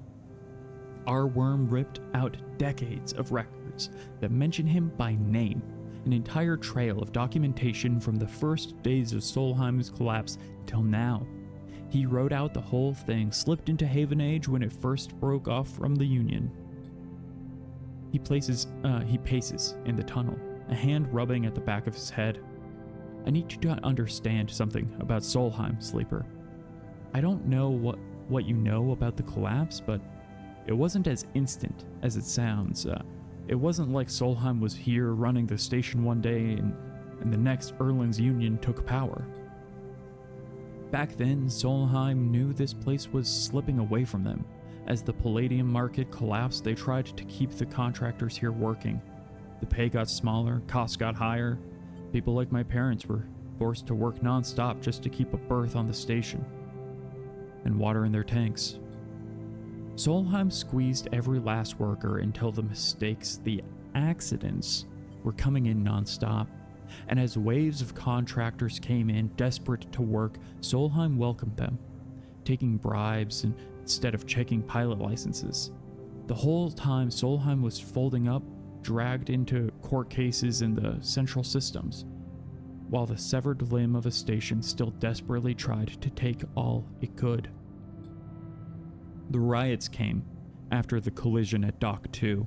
Speaker 1: Our worm ripped out decades of records that mention him by name, an entire trail of documentation from the first days of Solheim's collapse till now. He wrote out the whole thing, slipped into Haven Age when it first broke off from the Union. He paces in the tunnel, a hand rubbing at the back of his head. I need you to understand something about Solheim, Sleeper. I don't know what you know about the collapse, but it wasn't as instant as it sounds. It wasn't like Solheim was here running the station one day and the next Erlin's Union took power. Back then, Solheim knew this place was slipping away from them. As the palladium market collapsed, they tried to keep the contractors here working. The pay got smaller, costs got higher. People like my parents were forced to work non-stop just to keep a berth on the station and water in their tanks. Solheim squeezed every last worker until the mistakes, the accidents, were coming in non-stop. And as waves of contractors came in, desperate to work, Solheim welcomed them, taking bribes instead of checking pilot licenses. The whole time Solheim was folding up, dragged into court cases in the central systems, while the severed limb of a station still desperately tried to take all it could. The riots came after the collision at Dock 2.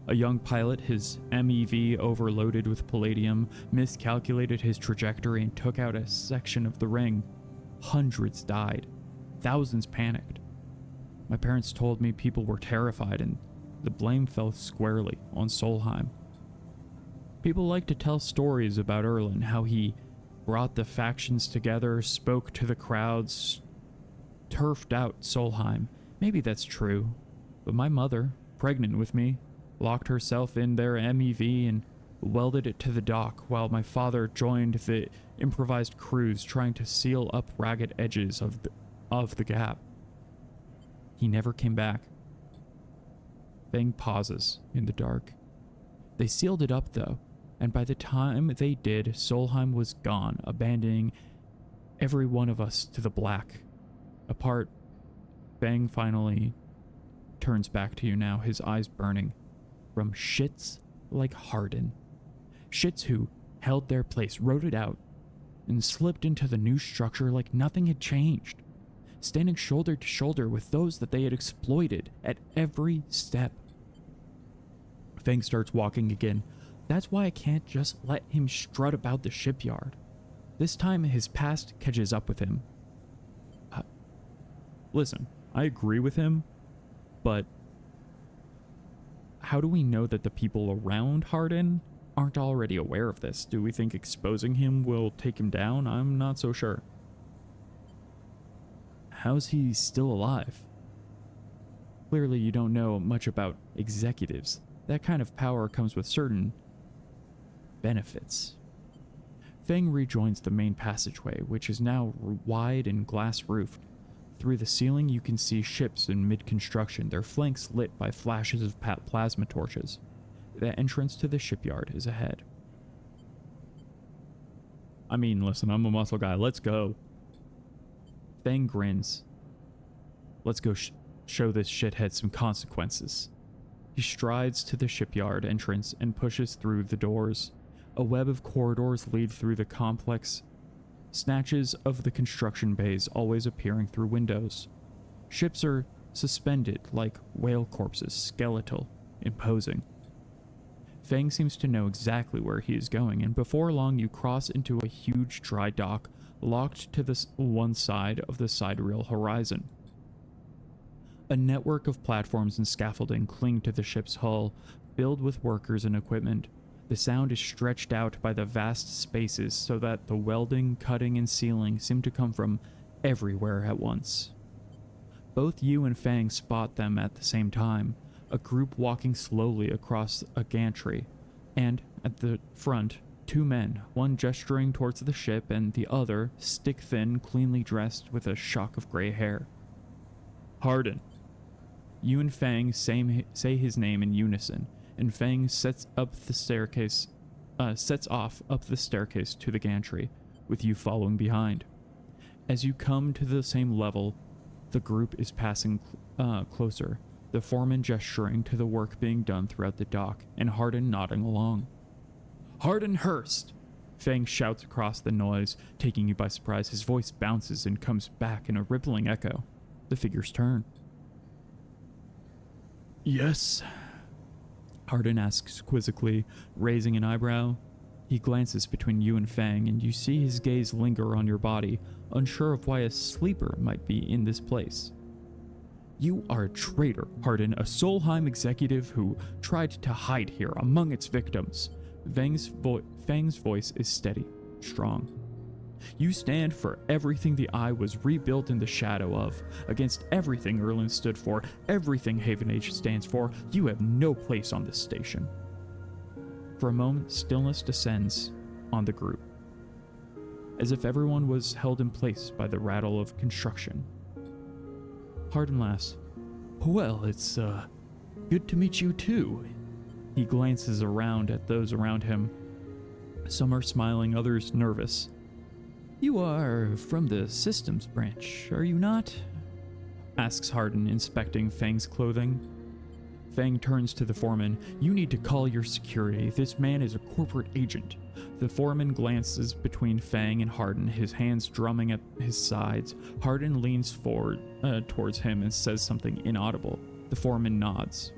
Speaker 1: A young pilot, his MEV overloaded with palladium, miscalculated his trajectory and took out a section of the ring. Hundreds died. Thousands panicked. My parents told me people were terrified and the blame fell squarely on Solheim. People like to tell stories about Erlin, how he brought the factions together, spoke to the crowds, turfed out Solheim. Maybe that's true, but my mother, pregnant with me, locked herself in their MEV and welded it to the dock while my father joined the improvised crews trying to seal up ragged edges of the gap. He never came back. Fang pauses in the dark. They sealed it up though, and by the time they did, Solheim was gone, abandoning every one of us to the black. Apart, Fang finally turns back to you now, his eyes burning. From shits like Harden. Shits who held their place, wrote it out, and slipped into the new structure like nothing had changed, standing shoulder to shoulder with those that they had exploited at every step. Fang starts walking again. That's why I can't just let him strut about the shipyard. This time his past catches up with him. Listen, I agree with him, but how do we know that the people around Harden aren't already aware of this? Do we think exposing him will take him down? I'm not so sure. How's he still alive? Clearly you don't know much about executives. That kind of power comes with certain benefits. Fang rejoins the main passageway, which is now wide and glass-roofed. Through the ceiling you can see ships in mid-construction, their flanks lit by flashes of plasma torches. The entrance to the shipyard is ahead. I mean, listen, I'm a muscle guy. Let's go. Fang grins. Let's go show this shithead some consequences. He strides to the shipyard entrance and pushes through the doors. A web of corridors lead through the complex, snatches of the construction bays always appearing through windows. Ships are suspended like whale corpses, skeletal, imposing. Fang seems to know exactly where he is going, and before long you cross into a huge dry dock locked to the one side of the sidereal horizon. A network of platforms and scaffolding cling to the ship's hull, filled with workers and equipment. The sound is stretched out by the vast spaces so that the welding, cutting, and sealing seem to come from everywhere at once. Both you and Fang spot them at the same time, a group walking slowly across a gantry, and at the front, two men, one gesturing towards the ship and the other stick-thin, cleanly dressed with a shock of gray hair. Hardin. You and Fang say his name in unison, and Fang sets off up the staircase to the gantry, with you following behind. As you come to the same level, the group is passing closer, the foreman gesturing to the work being done throughout the dock, and Hardin nodding along. Hardin Hurst! Fang shouts across the noise, taking you by surprise. His voice bounces and comes back in a rippling echo. The figures turn. Yes? Hardin asks quizzically, raising an eyebrow. He glances between you and Fang, and you see his gaze linger on your body, unsure of why a sleeper might be in this place. You are a traitor, Hardin, a Solheim executive who tried to hide here among its victims. Fang's voice is steady, strong. You stand for everything the Eye was rebuilt in the shadow of, against everything Erlin stood for, everything Haven Age stands for. You have no place on this station. For a moment, stillness descends on the group, as if everyone was held in place by the rattle of construction. Hardin laughs. Well, it's good to meet you too. He glances around at those around him. Some are smiling, others nervous. You are from the systems branch, are you not? Asks Hardin, inspecting Fang's clothing. Fang turns to the foreman. You need to call your security. This man is a corporate agent. The foreman glances between Fang and Hardin, his hands drumming at his sides. Hardin leans forward towards him and says something inaudible. The foreman nods.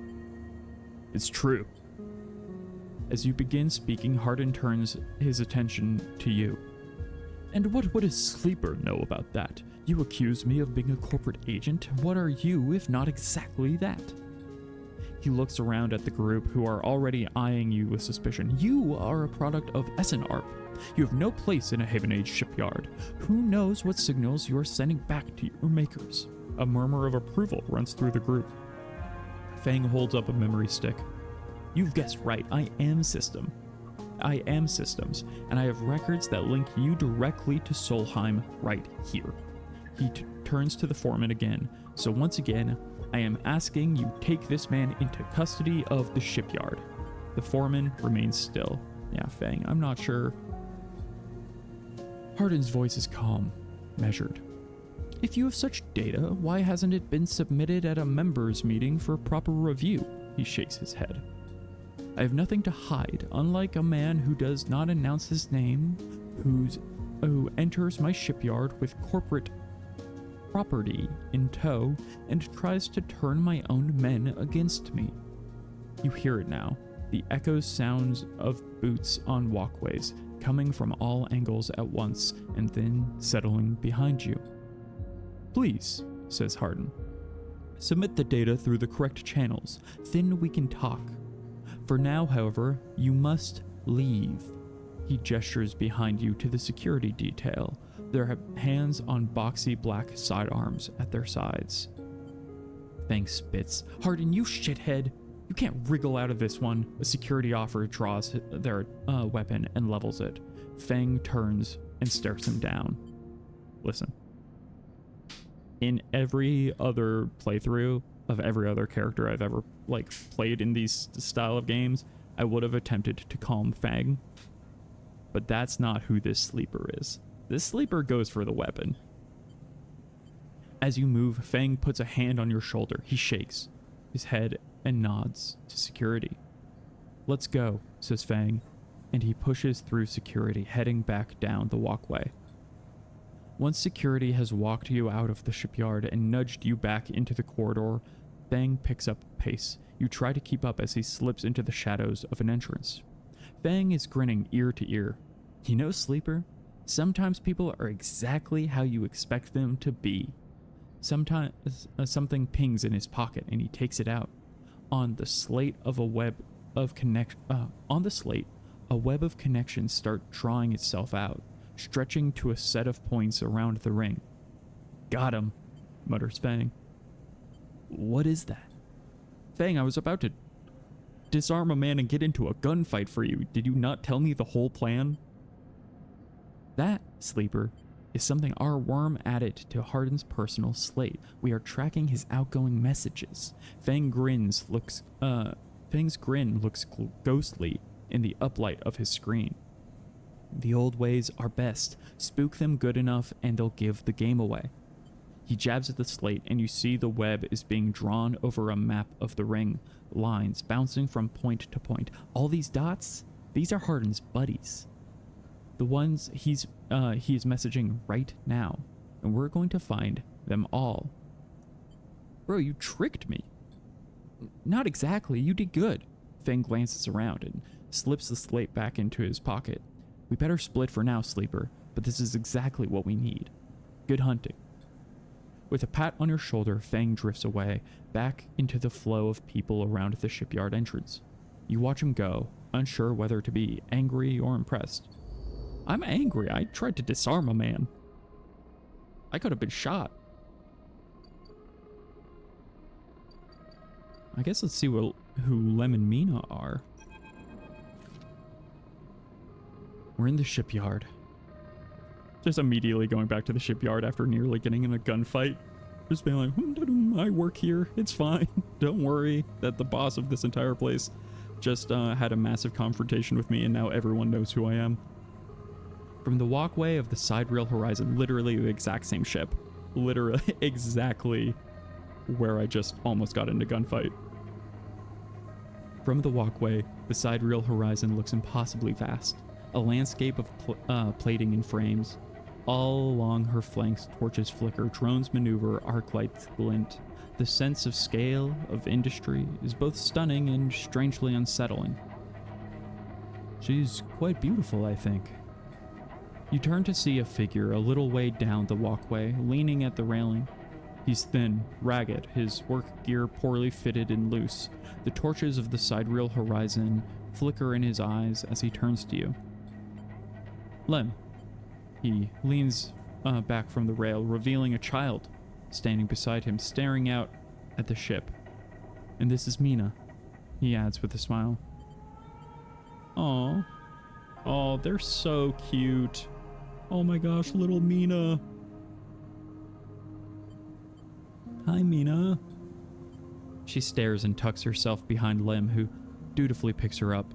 Speaker 1: It's true. As you begin speaking, Hardin turns his attention to you. And what would a sleeper know about that? You accuse me of being a corporate agent. What are you, if not exactly that? He looks around at the group, who are already eyeing you with suspicion. You are a product of Essenarp. You have no place in a Haven Age shipyard. Who knows what signals you are sending back to your makers? A murmur of approval runs through the group. Fang holds up a memory stick. You've guessed right, I am systems, and I have records that link you directly to Solheim right here. He turns to the foreman again. So once again, I am asking you take this man into custody of the shipyard. The foreman remains still. Yeah, Fang, I'm not sure. Hardin's voice is calm, measured. If you have such data, why hasn't it been submitted at a members' meeting for proper review? He shakes his head. I have nothing to hide, unlike a man who does not announce his name, who enters my shipyard with corporate property in tow and tries to turn my own men against me. You hear it now, the echo sounds of boots on walkways, coming from all angles at once and then settling behind you. Please, says Hardin, submit the data through the correct channels, then we can talk. For now, however, you must leave. He gestures behind you to the security detail, their hands on boxy black sidearms at their sides. Fang spits. Hardin, you shithead! You can't wriggle out of this one. A security officer draws their weapon and levels it. Fang turns and stares him down. Listen. In every other playthrough of every other character I've ever played in these style of games, I would have attempted to calm Fang. But that's not who this sleeper is. This sleeper goes for the weapon. As you move, Fang puts a hand on your shoulder. He shakes his head and nods to security. "Let's go," says Fang, and he pushes through security, heading back down the walkway. Once security has walked you out of the shipyard and nudged you back into the corridor, Fang picks up pace. You try to keep up as he slips into the shadows of an entrance. Fang is grinning ear to ear. "You know, Sleeper, sometimes people are exactly how you expect them to be." Sometimes something pings in his pocket and he takes it out. On the slate, a web of connections start drawing itself out, stretching to a set of points around the ring. "Got him," mutters Fang. "What is that?" "Fang, I was about to disarm a man and get into a gunfight for you. Did you not tell me the whole plan?" "That, Sleeper, is something our worm added to Hardin's personal slate. We are tracking his outgoing messages." Fang's grin looks ghostly in the uplight of his screen. "The old ways are best. Spook them good enough and they'll give the game away." He jabs at the slate and you see the web is being drawn over a map of the ring, lines bouncing from point to point. All these dots, these are Hardin's buddies. The ones he is messaging right now, and we're going to find them all. "Bro, you tricked me." "Not exactly, you did good." Fang glances around and slips the slate back into his pocket. "We better split for now, Sleeper, but this is exactly what we need. Good hunting." With a pat on your shoulder, Fang drifts away, back into the flow of people around the shipyard entrance. You watch him go, unsure whether to be angry or impressed. "I'm angry. I tried to disarm a man. I could have been shot." I guess let's see who Lem and Mina are. We're in the shipyard. Just immediately going back to the shipyard after nearly getting in a gunfight. Just being like, "I work here. It's fine. Don't worry that the boss of this entire place just had a massive confrontation with me and now everyone knows who I am." From the walkway of the side rail horizon, literally the exact same ship. Literally exactly where I just almost got into gunfight. From the walkway, the side rail horizon looks impossibly vast. A landscape of plating and frames. All along her flanks, torches flicker, drones maneuver, arc lights glint. The sense of scale of industry is both stunning and strangely unsettling. "She's quite beautiful, I think." You turn to see a figure a little way down the walkway, leaning at the railing. He's thin, ragged, his work gear poorly fitted and loose. The torches of the side rail horizon flicker in his eyes as he turns to you. "Lem." He leans back from the rail, revealing a child standing beside him, staring out at the ship. "And this is Mina," he adds with a smile. "Aw. Oh, they're so cute. Oh my gosh, little Mina." "Hi, Mina." She stares and tucks herself behind Lem, who dutifully picks her up.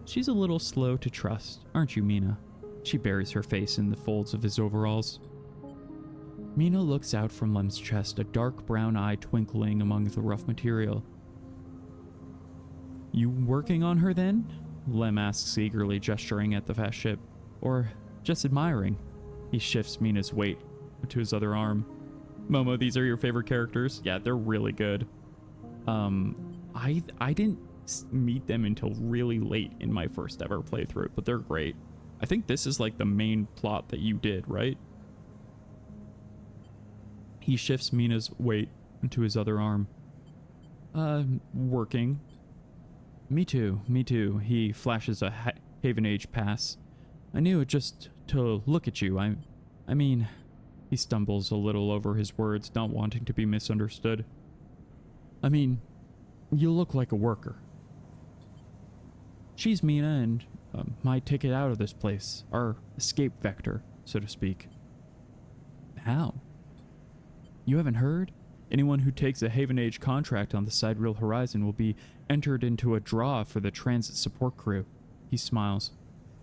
Speaker 1: "She's a little slow to trust, aren't you, Mina?" She buries her face in the folds of his overalls. Mina looks out from Lem's chest, a dark brown eye twinkling among the rough material. "You working on her then?" Lem asks eagerly, gesturing at the fast ship. "Or just admiring?" He shifts Mina's weight to his other arm. "Momo, these are your favorite characters?" "Yeah, they're really good. I didn't meet them until really late in my first ever playthrough, but they're great. I think this is like the main plot that you did, right?" He shifts Mina's weight into his other arm. Working." Me too. He flashes a Haven Age pass. "I knew it just to look at you. I mean," he stumbles a little over his words, not wanting to be misunderstood. "I mean, you look like a worker." She's Mina and my ticket out of this place, our escape vector, so to speak." "How?" "You haven't heard? Anyone who takes a Haven Age contract on the Sidereal Horizon will be entered into a draw for the transit support crew." He smiles.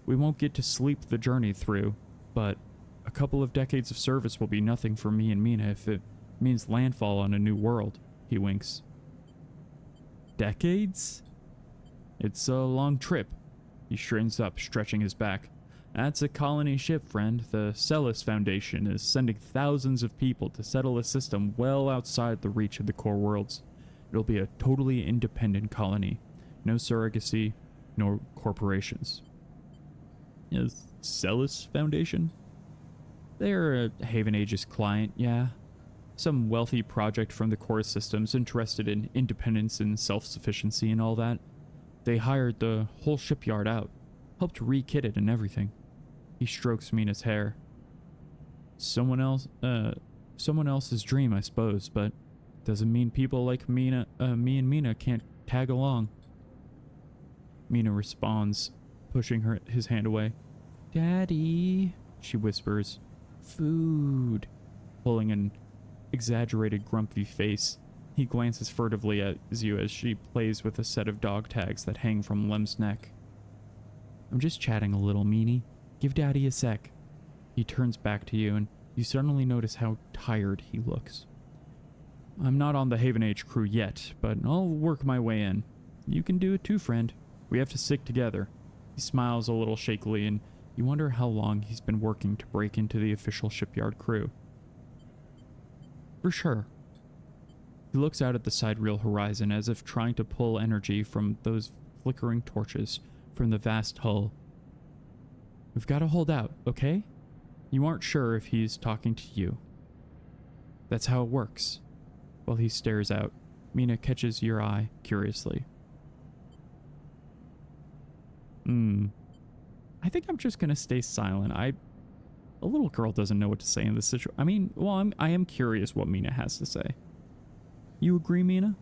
Speaker 1: "We won't get to sleep the journey through, but a couple of decades of service will be nothing for me and Mina Means landfall on a new world, he winks. Decades? It's a long trip. He shrinks up, stretching his back. That's a colony ship, friend. The Celis Foundation is sending thousands of people to settle a system well outside the reach of the core worlds. It'll be a totally independent colony. No surrogacy, no corporations. Is Celis Foundation? They're a Haven Aegis client, yeah. Some wealthy project from the core systems interested in independence and self-sufficiency and all that. They hired the whole shipyard out, helped re-kit it and everything. He strokes Mina's hair. Someone else's dream, I suppose, but doesn't mean people like me and Mina can't tag along. Mina responds, pushing his hand away. Daddy, she whispers. Food. Pulling an exaggerated grumpy face. He glances furtively at you as she plays with a set of dog tags that hang from Lem's neck. I'm just chatting a little, meanie. Give Daddy a sec. He turns back to you and you suddenly notice how tired he looks. I'm not on the Haven Age crew yet, but I'll work my way in. You can do it too, friend. We have to stick together. He smiles a little shakily and you wonder how long he's been working to break into the official shipyard crew. For sure. He looks out at the sidereal horizon as if trying to pull energy from those flickering torches from the vast hull. We've got to hold out, okay? You aren't sure if he's talking to you. That's how it works. While he stares out, Mina catches your eye curiously. I think I'm just gonna stay silent. A little girl doesn't know what to say in this situation. I mean, well, I am curious what Mina has to say. You agree, Mina?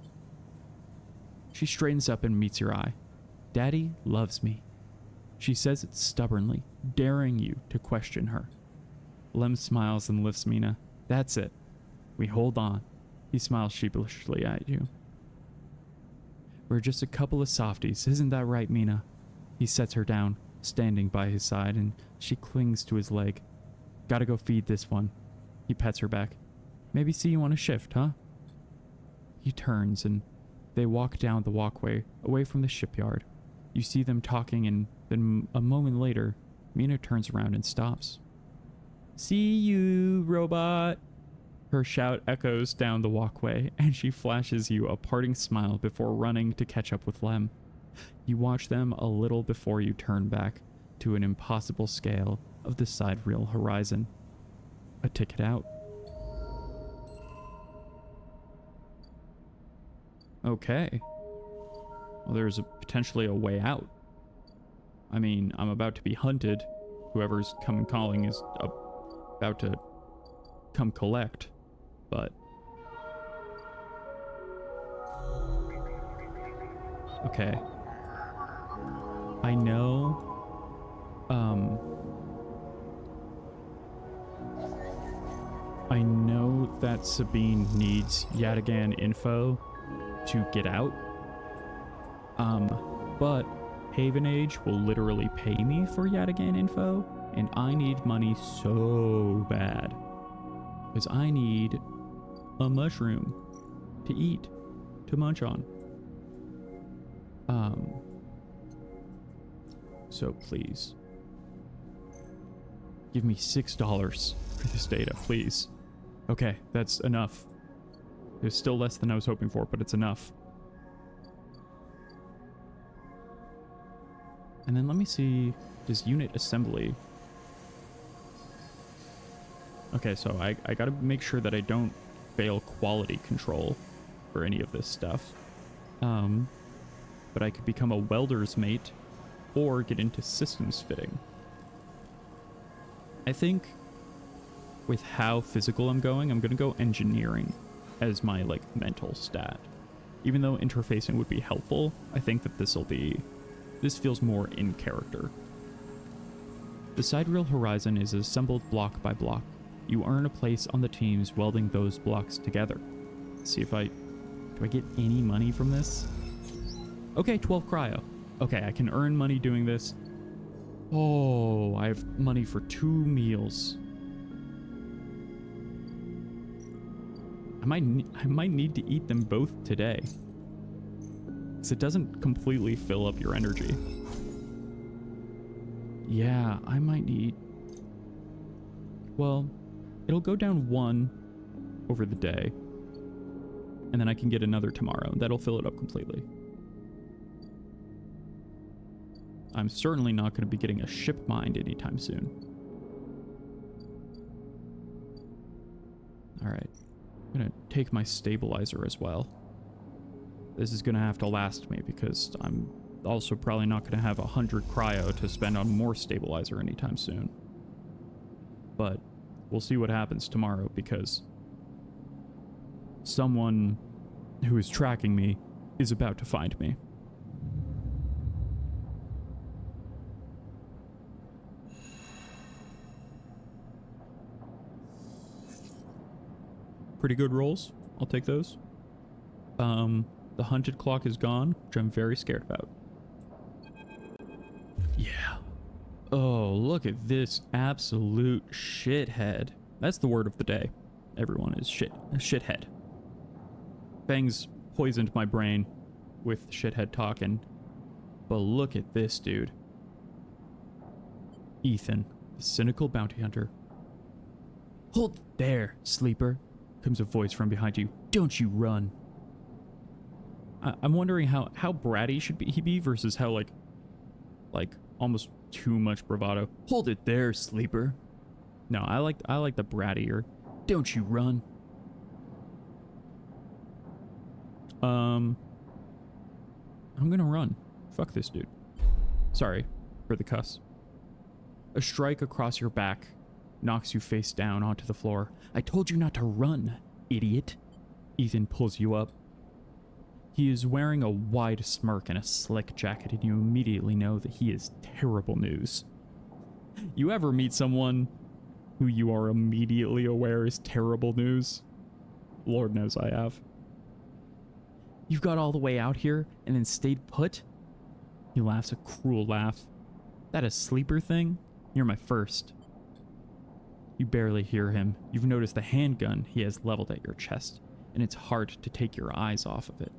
Speaker 1: She straightens up and meets your eye. Daddy loves me. She says it stubbornly, daring you to question her. Lem smiles and lifts Mina. That's it. We hold on. He smiles sheepishly at you. We're just a couple of softies, isn't that right, Mina? He sets her down, standing by his side, and she clings to his leg. Gotta go feed this one. He pets her back. Maybe see you on a shift, huh? He turns and they walk down the walkway away from the shipyard. You see them talking and then a moment later, Mina turns around and stops. See you, robot! Her shout echoes down the walkway and she flashes you a parting smile before running to catch up with Lem. You watch them a little before you turn back to an impossible scale of the sidereal horizon. A ticket out. Okay. Well, there's potentially a way out. I mean, I'm about to be hunted. Whoever's coming calling is about to come collect. But... okay. I know... I know that Sabine needs Yataghan info to get out. But Haven Age will literally pay me for Yataghan info, and I need money so bad. Because I need a mushroom to eat, to munch on. So please. Give me $6 for this data, please. Okay, that's enough. It's still less than I was hoping for, but it's enough. And then let me see, does unit assembly... Okay, so I gotta make sure that I don't fail quality control for any of this stuff. But I could become a welder's mate or get into systems fitting. I think with how physical I'm gonna go engineering as my like mental stat. Even though interfacing would be helpful, I think that this feels more in character. The sidereal horizon is assembled block by block. You earn a place on the teams welding those blocks together. Let's see if do I get any money from this? Okay, 12 cryo. Okay, I can earn money doing this. Oh, I have money for 2 meals. I might need to eat them both today. Because it doesn't completely fill up your energy. Yeah, I might need... Well, it'll go down 1 over the day. And then I can get another tomorrow. That'll fill it up completely. I'm certainly not going to be getting a ship mined anytime soon. Alright. I'm going to take my stabilizer as well. This is going to have to last me because I'm also probably not going to have 100 cryo to spend on more stabilizer anytime soon. But we'll see what happens tomorrow because someone who is tracking me is about to find me. Pretty good rolls. I'll take those. The hunted clock is gone, which I'm very scared about. Yeah. Oh, look at this absolute shithead. That's the word of the day. Everyone is shithead. Fang's poisoned my brain with shithead talking. But look at this dude. Ethan, the cynical bounty hunter. Hold there, sleeper, comes a voice from behind you. Don't you run. I'm wondering how bratty should he be versus how like almost too much bravado. Hold it there, sleeper. No, I like the brattier. Don't you run. I'm gonna run. Fuck this dude. Sorry for the cuss. A strike across your back knocks you face down onto the floor. I told you not to run, idiot. Ethan pulls you up. He is wearing a wide smirk and a slick jacket, and you immediately know that he is terrible news. You ever meet someone who you are immediately aware is terrible news? Lord knows I have. You've got all the way out here and then stayed put? He laughs a cruel laugh. That a sleeper thing? You're my first. You barely hear him. You've noticed the handgun he has leveled at your chest, and it's hard to take your eyes off of it.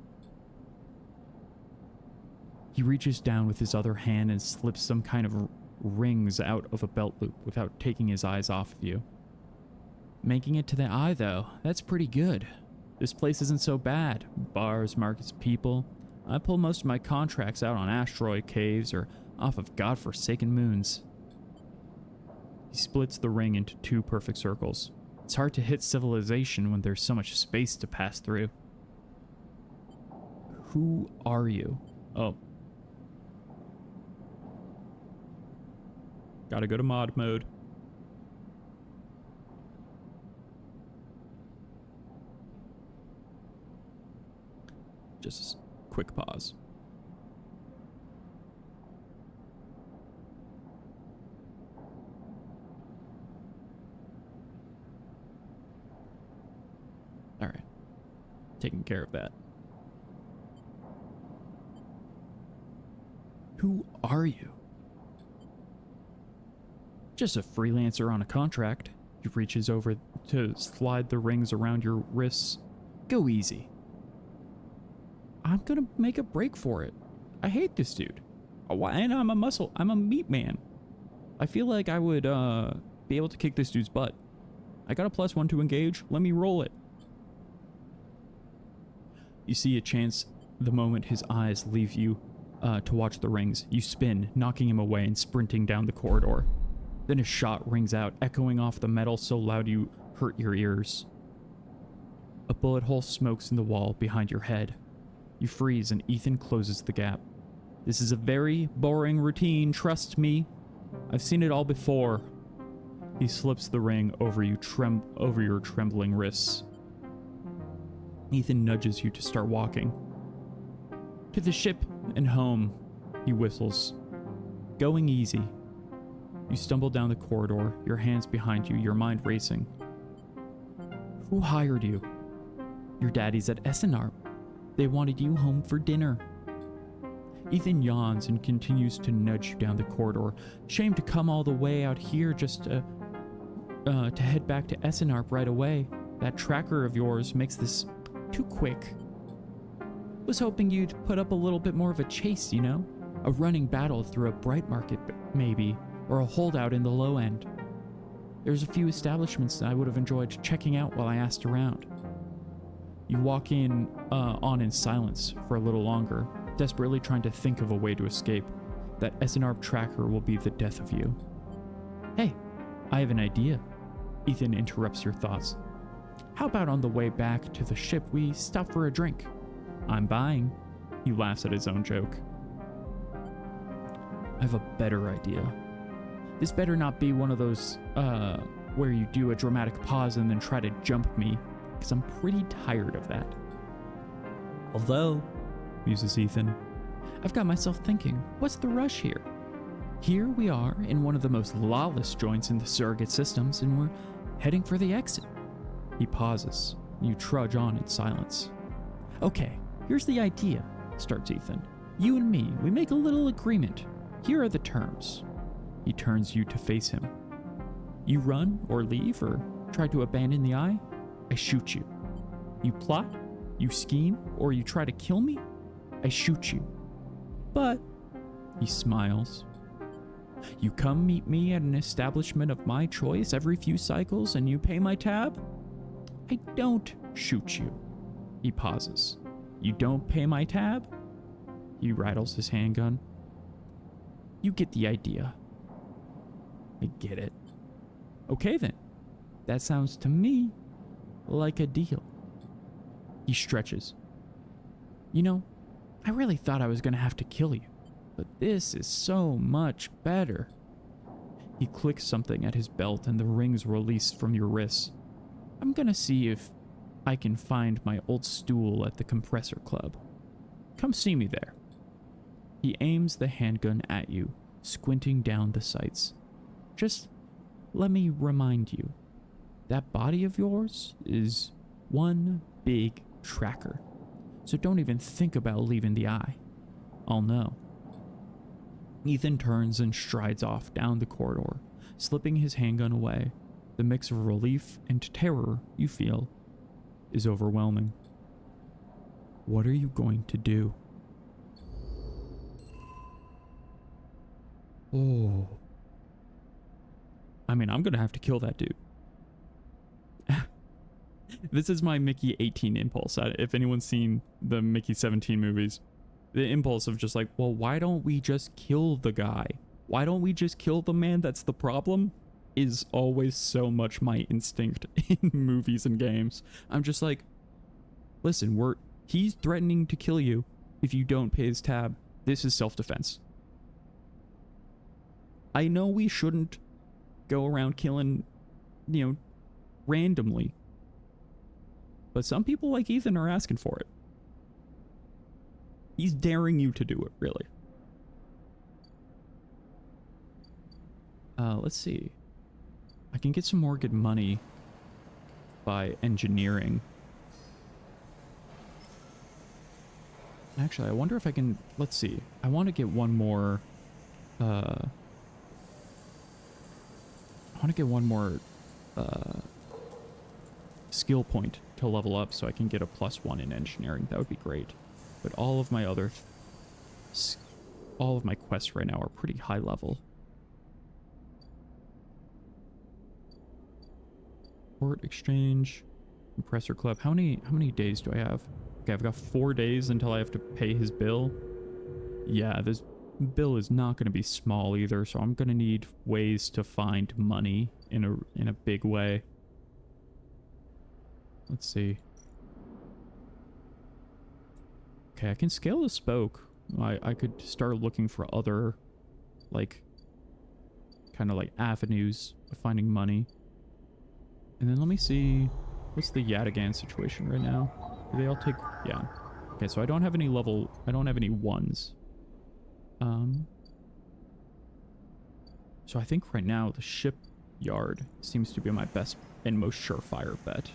Speaker 1: He reaches down with his other hand and slips some kind of rings out of a belt loop without taking his eyes off of you. Making it to the eye, though, that's pretty good. This place isn't so bad. Bars, markets, people. I pull most of my contracts out on asteroid caves or off of godforsaken moons. He splits the ring into 2 perfect circles. It's hard to hit civilization when there's so much space to pass through. Who are you? Oh. Gotta go to mod mode. Just a quick pause. All right. Taking care of that. Who are you? Just a freelancer on a contract. He reaches over to slide the rings around your wrists. Go easy. I'm gonna make a break for it. I hate this dude. And I'm a meat man. I feel like I would be able to kick this dude's butt. I got a +1 to engage. Let me roll it. You see a chance the moment his eyes leave you to watch the rings. You spin, knocking him away and sprinting down the corridor. Then a shot rings out, echoing off the metal so loud you hurt your ears. A bullet hole smokes in the wall behind your head. You freeze and Ethan closes the gap. This is a very boring routine, trust me. I've seen it all before. He slips the ring over your trembling wrists. Ethan nudges you to start walking. To the ship and home, he whistles. Going easy. You stumble down the corridor, your hands behind you, your mind racing. Who hired you? Your daddy's at Essenarp. They wanted you home for dinner. Ethan yawns and continues to nudge you down the corridor. Shame to come all the way out here just to head back to Essenarp right away. That tracker of yours makes this too quick. Was hoping you'd put up a little bit more of a chase, you know? A running battle through a bright market, maybe, or a holdout in the low end. There's a few establishments that I would have enjoyed checking out while I asked around. You walk on in silence for a little longer, desperately trying to think of a way to escape. That SNR tracker will be the death of you. Hey, I have an idea. Ethan interrupts your thoughts. How about on the way back to the ship we stop for a drink? I'm buying. He laughs at his own joke. I have a better idea. This better not be one of those, where you do a dramatic pause and then try to jump me, because I'm pretty tired of that. Although, muses Ethan, I've got myself thinking, what's the rush here? Here we are in one of the most lawless joints in the surrogate systems, and we're heading for the exit. He pauses. You trudge on in silence. Okay, here's the idea, starts Ethan. You and me, we make a little agreement. Here are the terms. He turns you to face him. You run or leave or try to abandon the eye, I shoot you. You plot, you scheme, or you try to kill me, I shoot you. But, he smiles, you come meet me at an establishment of my choice every few cycles and you pay my tab, I don't shoot you. He pauses. You don't pay my tab? He rattles his handgun. You get the idea. I get it. Okay then. That sounds to me like a deal. He stretches. You know, I really thought I was gonna have to kill you, but this is so much better. He clicks something at his belt and the rings release from your wrists. I'm gonna see if I can find my old stool at the compressor club. Come see me there. He aims the handgun at you, squinting down the sights. Just let me remind you, that body of yours is one big tracker. So don't even think about leaving the eye. I'll know. Ethan turns and strides off down the corridor, slipping his handgun away. The mix of relief and terror you feel is overwhelming. What are you going to do? Oh. I mean, I'm gonna have to kill that dude. This is my Mickey 18 impulse. If anyone's seen the Mickey 17 movies, the impulse of just like, well, why don't we just kill the guy? Why don't we just kill the man that's the problem? Is always so much my instinct in movies and games. I'm just like, listen, he's threatening to kill you if you don't pay his tab. This is self-defense. I know we shouldn't go around killing, randomly. But some people like Ethan are asking for it. He's daring you to do it, really. Let's see. I can get some more good money by engineering. Actually, I wonder if I can... Let's see. I want to get one more... skill point to level up so I can get a +1 in engineering. That would be great. But all of my quests right now are pretty high level. Port exchange, compressor club. How many days do I have? Okay, I've got 4 days until I have to pay his bill. Yeah, this bill is not going to be small either, so I'm going to need ways to find money in a big way. Let's see. Okay, I can scale the spoke. I could start looking for other, kind of like avenues of finding money. And then let me see, what's the Yatagan situation right now? Do they all take, yeah. Okay, so I don't have any ones. So I think right now the shipyard seems to be my best and most surefire bet.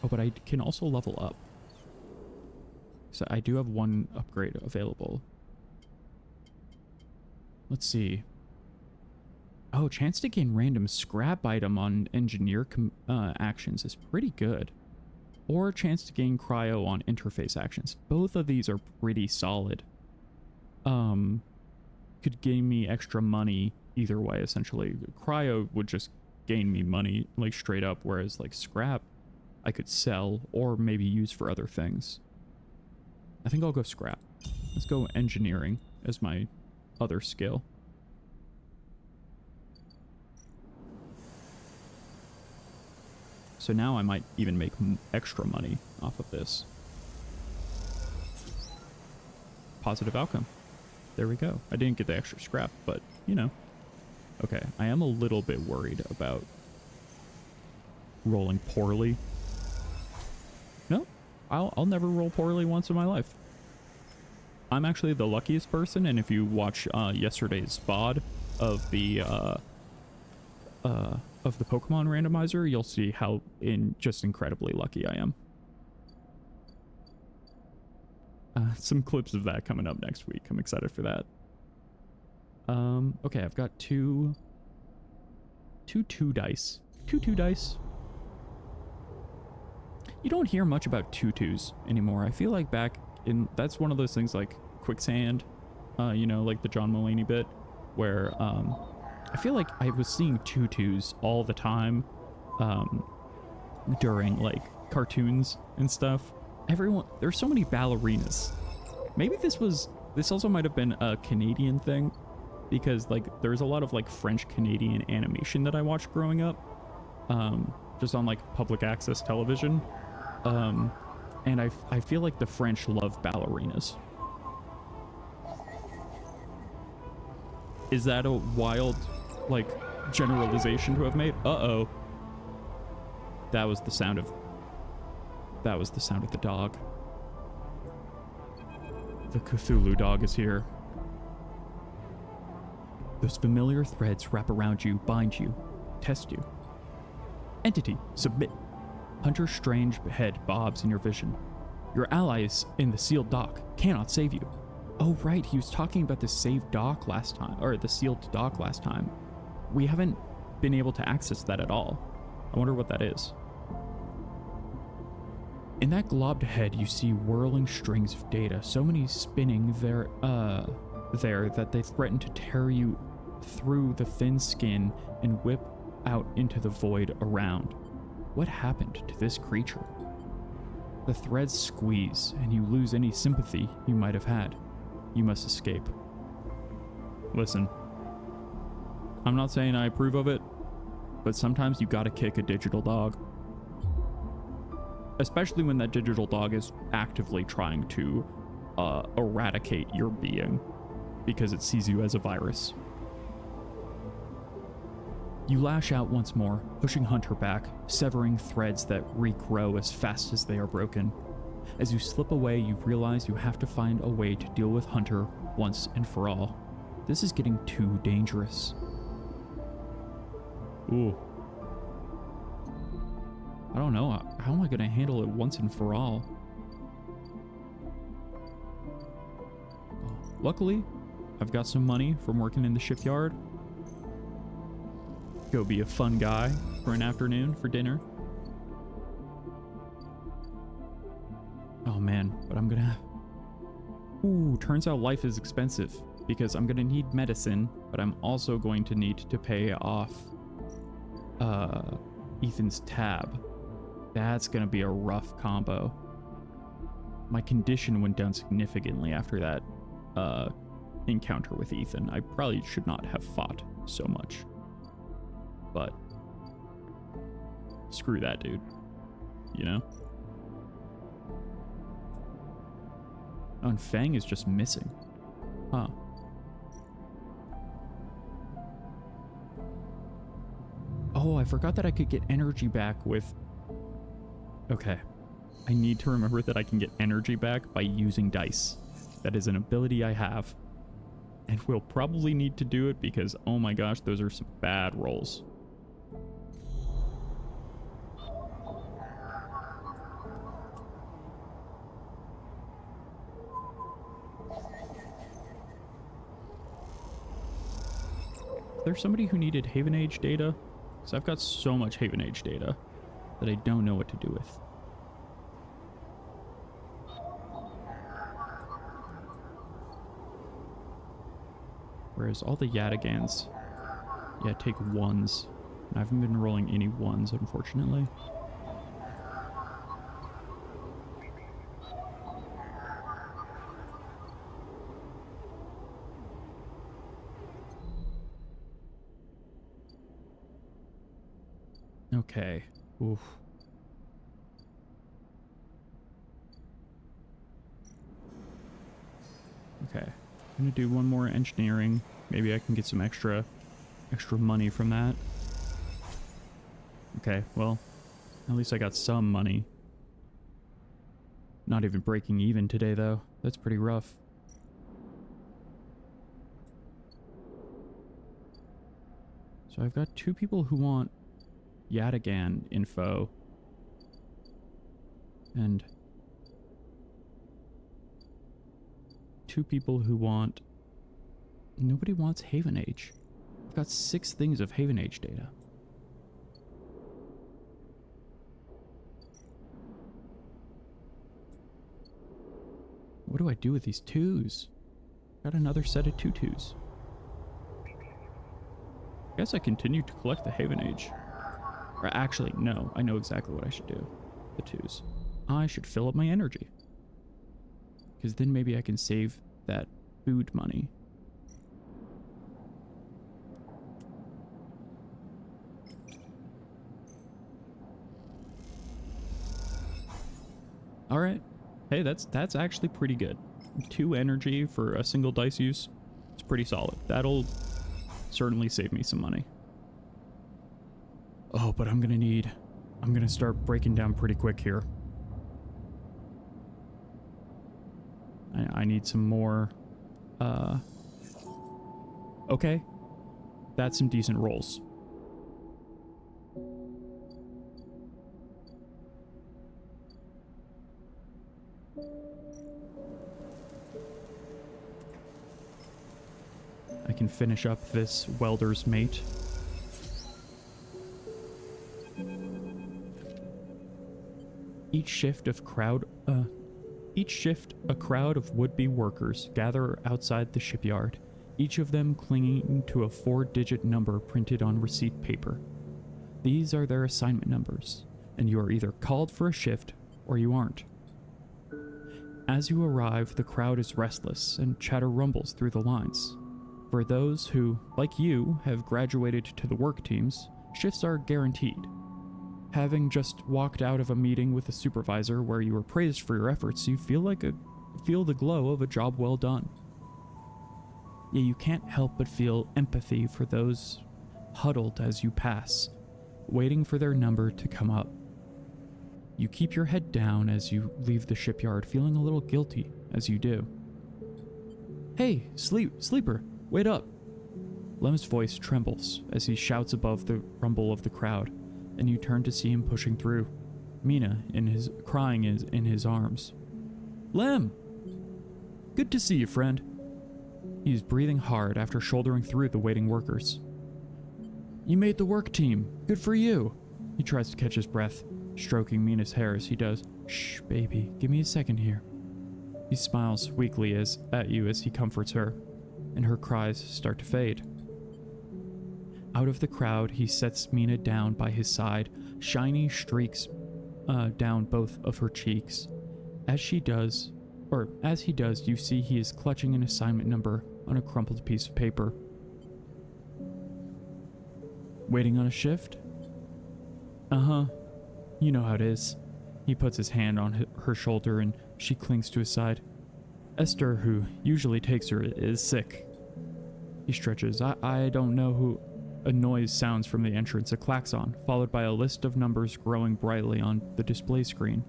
Speaker 1: Oh, but I can also level up. So I do have one upgrade available. Let's see. Oh, chance to gain random scrap item on engineer actions is pretty good. Or chance to gain cryo on interface actions. Both of these are pretty solid. Could gain me extra money either way, essentially. Cryo would just gain me money, like, straight up, whereas, like, scrap I could sell or maybe use for other things. I think I'll go scrap. Let's go engineering as my other skill. So now I might even make extra money off of this. Positive outcome. There we go. I didn't get the extra scrap, but, you know. Okay, I am a little bit worried about rolling poorly. No, I'll never roll poorly once in my life. I'm actually the luckiest person, and if you watch yesterday's VOD of the Pokemon randomizer, you'll see how just incredibly lucky I am. Some clips of that coming up next week. I'm excited for that. Okay, I've got two dice. Two dice. You don't hear much about tutus anymore. I feel like back in, that's one of those things like Quicksand, you know, like the John Mulaney bit, where I feel like I was seeing tutus all the time during like cartoons and stuff. There's so many ballerinas. Maybe this also might have been a Canadian thing, because like there's a lot of like French Canadian animation that I watched growing up, just on like public access television. And I feel like the French love ballerinas. Is that a wild, like, generalization to have made? Uh-oh. That was the sound of the dog. The Cthulhu dog is here. Those familiar threads wrap around you, bind you, test you. Entity, submit. Hunter's strange head bobs in your vision. Your allies in the sealed dock cannot save you. Oh right, he was talking about the saved dock last time, or the sealed dock last time. We haven't been able to access that at all. I wonder what that is. In that globbed head, you see whirling strings of data, so many spinning there that they threaten to tear you through the thin skin and whip out into the void around. What happened to this creature? The threads squeeze, and you lose any sympathy you might have had. You must escape. Listen, I'm not saying I approve of it, but sometimes you gotta kick a digital dog. Especially when that digital dog is actively trying to eradicate your being because it sees you as a virus. You lash out once more, pushing Hunter back, severing threads that regrow as fast as they are broken. As you slip away, you realize you have to find a way to deal with Hunter once and for all. This is getting too dangerous. Ooh. I don't know. How am I going to handle it once and for all? Luckily, I've got some money from working in the shipyard. Go be a fun guy for an afternoon for dinner. Oh man, but I'm gonna... Ooh, turns out life is expensive because I'm gonna need medicine, but I'm also going to need to pay off Ethan's tab. That's gonna be a rough combo. My condition went down significantly after that encounter with Ethan. I probably should not have fought so much. But screw that, dude. You know? Oh, and Fang is just missing. Huh. Oh, I forgot that I could get energy back with... Okay. I need to remember that I can get energy back by using dice. That is an ability I have. And we'll probably need to do it because, oh my gosh, those are some bad rolls. if there's somebody who needed Haven Age data, because I've got so much Haven Age data that I don't know what to do with. Whereas all the Yatagans, yeah, take ones. And I haven't been rolling any ones, unfortunately. Okay. Oof. Okay. I'm gonna do one more engineering. Maybe I can get some extra money from that. Okay, well, at least I got some money. Not even breaking even today, though. That's pretty rough. So I've got 2 people who want Yatagan info. And 2 people who want... Nobody wants Haven Age. I've got 6 things of Haven Age data. What do I do with these 2s? Got another set of 2-2s. I guess I continue to collect the Haven Age. Or actually, no. I know exactly what I should do. The 2s. I should fill up my energy. Because then maybe I can save that food money. Alright. Hey, that's actually pretty good. 2 energy for a single dice use. It's pretty solid. That'll certainly save me some money. Oh, but I'm gonna start breaking down pretty quick here. I need some more, okay. That's some decent rolls. I can finish up this welder's mate. Each shift, a crowd of would-be workers gather outside the shipyard, each of them clinging to a 4-digit number printed on receipt paper. These are their assignment numbers, and you are either called for a shift or you aren't. As you arrive, the crowd is restless and chatter rumbles through the lines. For those who, like you, have graduated to the work teams, shifts are guaranteed. Having just walked out of a meeting with a supervisor where you were praised for your efforts, you feel the glow of a job well done. Yet you can't help but feel empathy for those huddled as you pass, waiting for their number to come up. You keep your head down as you leave the shipyard, feeling a little guilty as you do. Hey, sleeper, wait up! Lem's voice trembles as he shouts above the rumble of the crowd, and you turn to see him pushing through. Mina, crying in his arms. Lem! Good to see you, friend. He is breathing hard after shouldering through the waiting workers. You made the work team. Good for you. He tries to catch his breath, stroking Mina's hair as he does. Shh, baby, give me a second here. He smiles weakly at you as he comforts her, and her cries start to fade. Out of the crowd, he sets Mina down by his side, shiny streaks down both of her cheeks. As he does, you see he is clutching an assignment number on a crumpled piece of paper. Waiting on a shift? Uh-huh. You know how it is. He puts his hand on her shoulder and she clings to his side. Esther, who usually takes her, is sick. He stretches. I don't know who... A noise sounds from the entrance, a klaxon, followed by a list of numbers growing brightly on the display screen.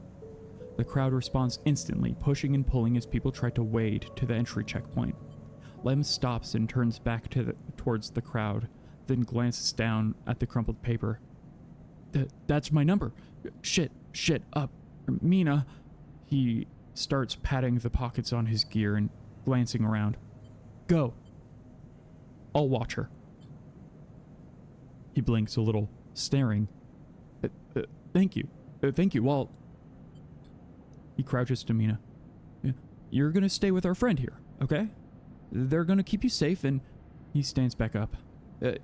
Speaker 1: The crowd responds instantly, pushing and pulling as people try to wade to the entry checkpoint. Lem stops and turns back towards the crowd, then glances down at the crumpled paper. That's my number. Shit, up. Mina. He starts patting the pockets on his gear and glancing around. Go. I'll watch her. He blinks a little, staring. Thank you. Thank you. Well, he crouches to Mina. You're gonna stay with our friend here, okay? They're gonna keep you safe, and he stands back up.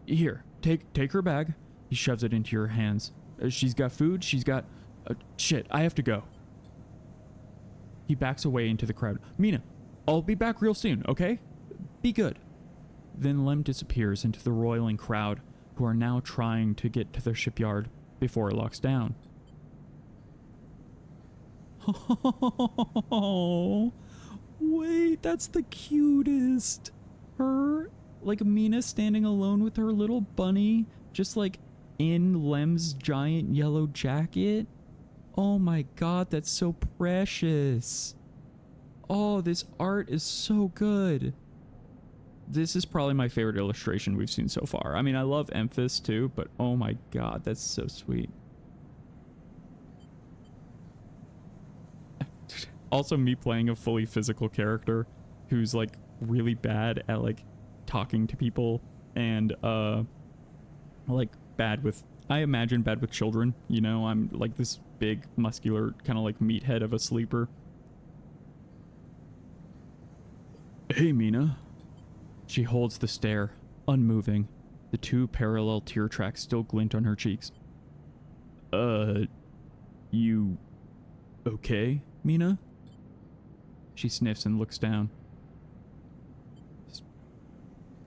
Speaker 1: Here, take her bag. He shoves it into your hands. She's got food, she's got... shit, I have to go. He backs away into the crowd. Mina, I'll be back real soon, okay? Be good. Then Lem disappears into the roiling crowd, who are now trying to get to their shipyard before it locks down. Oh, wait, that's the cutest. Her, like Mina standing alone with her little bunny, just like in Lem's giant yellow jacket. Oh my god, that's so precious. Oh, this art is so good. This is probably my favorite illustration we've seen so far. I mean, I love Emphas too, but oh my god, that's so sweet. Also, me playing a fully physical character who's like really bad at like talking to people and like bad with, I imagine bad with children, you know. I'm like this big muscular kind of like meathead of a sleeper. Hey, Mina. She holds the stare, unmoving. The two parallel tear tracks still glint on her cheeks. You okay, Mina? She sniffs and looks down.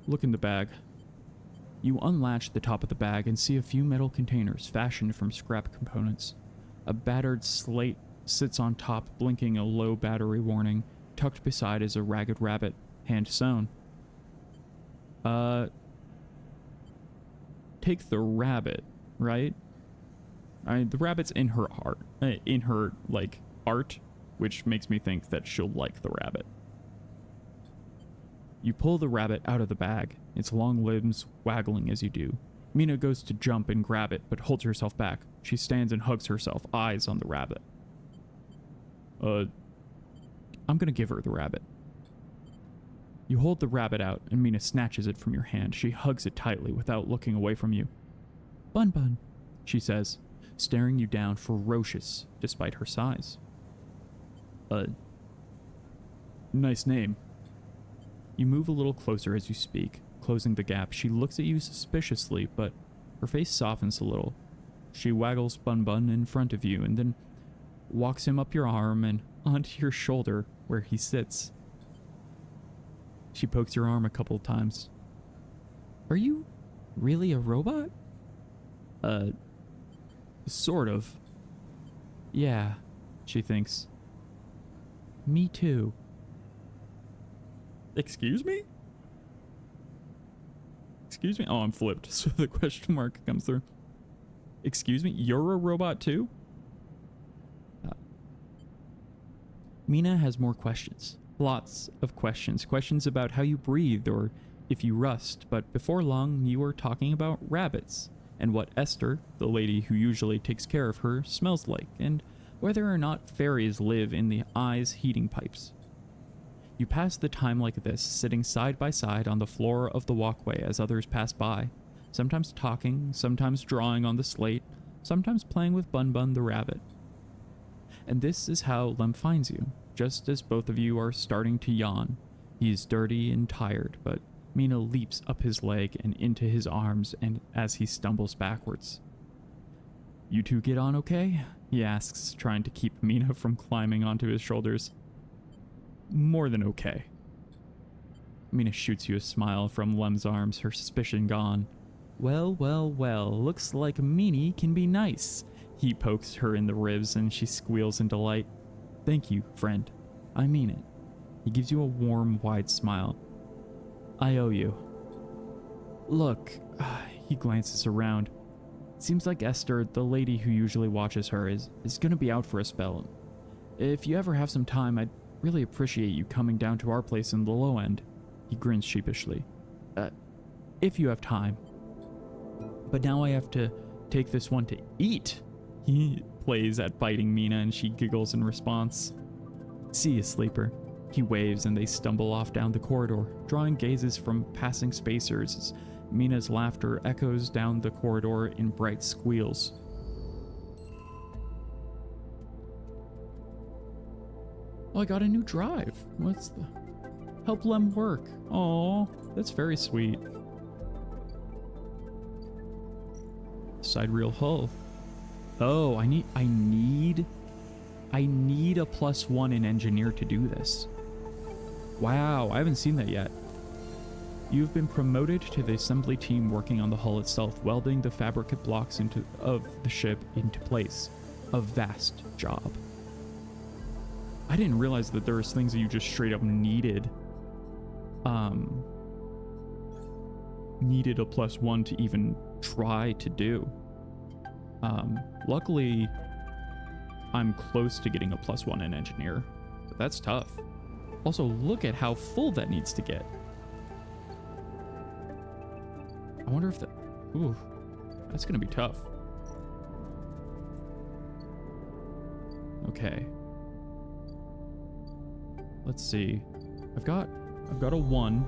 Speaker 1: Look in the bag. You unlatch the top of the bag and see a few metal containers fashioned from scrap components. A battered slate sits on top, blinking a low battery warning. Tucked beside is a ragged rabbit, hand sewn. Take the rabbit, right? The rabbit's in her art, art, which makes me think that she'll like the rabbit. You pull the rabbit out of the bag, its long limbs waggling as you do. Mina goes to jump and grab it, but holds herself back. She stands and hugs herself, eyes on the rabbit. I'm gonna give her the rabbit. You hold the rabbit out, and Mina snatches it from your hand. She hugs it tightly without looking away from you. Bun Bun, she says, staring you down, ferocious despite her size. Nice name. You move a little closer as you speak, closing the gap. She looks at you suspiciously, but her face softens a little. She waggles Bun Bun in front of you and then walks him up your arm and onto your shoulder where he sits. She pokes your arm a couple of times. Are you really a robot? Sort of. Yeah, she thinks. Me too. Excuse me? Excuse me? Oh, I'm flipped, so the question mark comes through. Excuse me? You're a robot too? Mina has more questions. Lots of questions. Questions about how you breathe or if you rust, but before long you are talking about rabbits and what Esther, the lady who usually takes care of her, smells like, and whether or not fairies live in the eyes heating pipes. You pass the time like this, sitting side by side on the floor of the walkway as others pass by, sometimes talking, sometimes drawing on the slate, sometimes playing with Bun Bun the rabbit. And this is how Lem finds you, just as both of you are starting to yawn. He is dirty and tired, but Mina leaps up his leg and into his arms and as he stumbles backwards. You two get on okay? He asks, trying to keep Mina from climbing onto his shoulders. More than okay. Mina shoots you a smile from Lem's arms, her suspicion gone. Well, well, well, looks like Meanie can be nice. He pokes her in the ribs and she squeals in delight. Thank you, friend. I mean it. He gives you a warm, wide smile. I owe you. Look, he glances around. It seems like Esther, the lady who usually watches her, is gonna be out for a spell. If you ever have some time, I'd really appreciate you coming down to our place in the low end. He grins sheepishly. If you have time. But now I have to take this one to eat. He plays at biting Mina and she giggles in response. See you, sleeper. He waves and they stumble off down the corridor, drawing gazes from passing spacers as Mina's laughter echoes down the corridor in bright squeals. Oh, I got a new drive. What's the... Help Lem work. Oh, that's very sweet. Side reel hull. Oh, I need a +1 in engineer to do this. Wow, I haven't seen that yet. You've been promoted to the assembly team working on the hull itself, welding the fabricate blocks of the ship into place. A vast job. I didn't realize that there was things that you just straight up needed a +1 to even try to do. Luckily, I'm close to getting a +1 in engineer, but that's tough. Also, look at how full that needs to get. I wonder if that... Ooh, that's gonna be tough. Okay. Let's see. I've got a 1.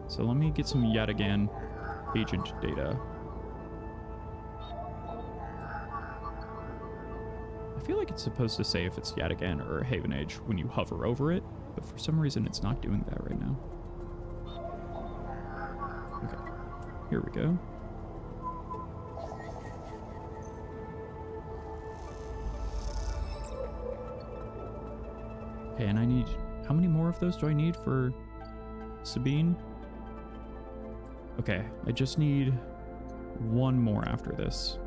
Speaker 1: So let me get some yet again agent data. I feel like it's supposed to say if it's yet again or Haven Age when you hover over it, but for some reason it's not doing that right now. Okay, here we go. Okay, and I need... How many more of those do I need for Sabine? Okay, I just need 1 more after this.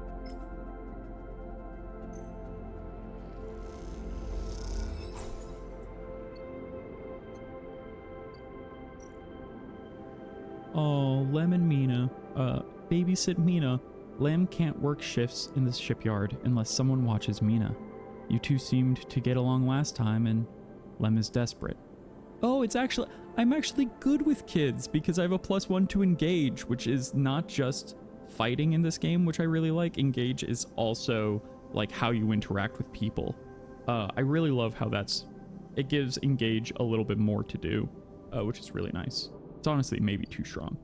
Speaker 1: Oh, Lem and Mina. Babysit Mina. Lem can't work shifts in the shipyard unless someone watches Mina. You two seemed to get along last time, and Lem is desperate. Oh, I'm actually good with kids because I have a +1 to engage, which is not just fighting in this game, which I really like. Engage is also like how you interact with people. I really love how it gives engage a little bit more to do, which is really nice. It's honestly maybe too strong.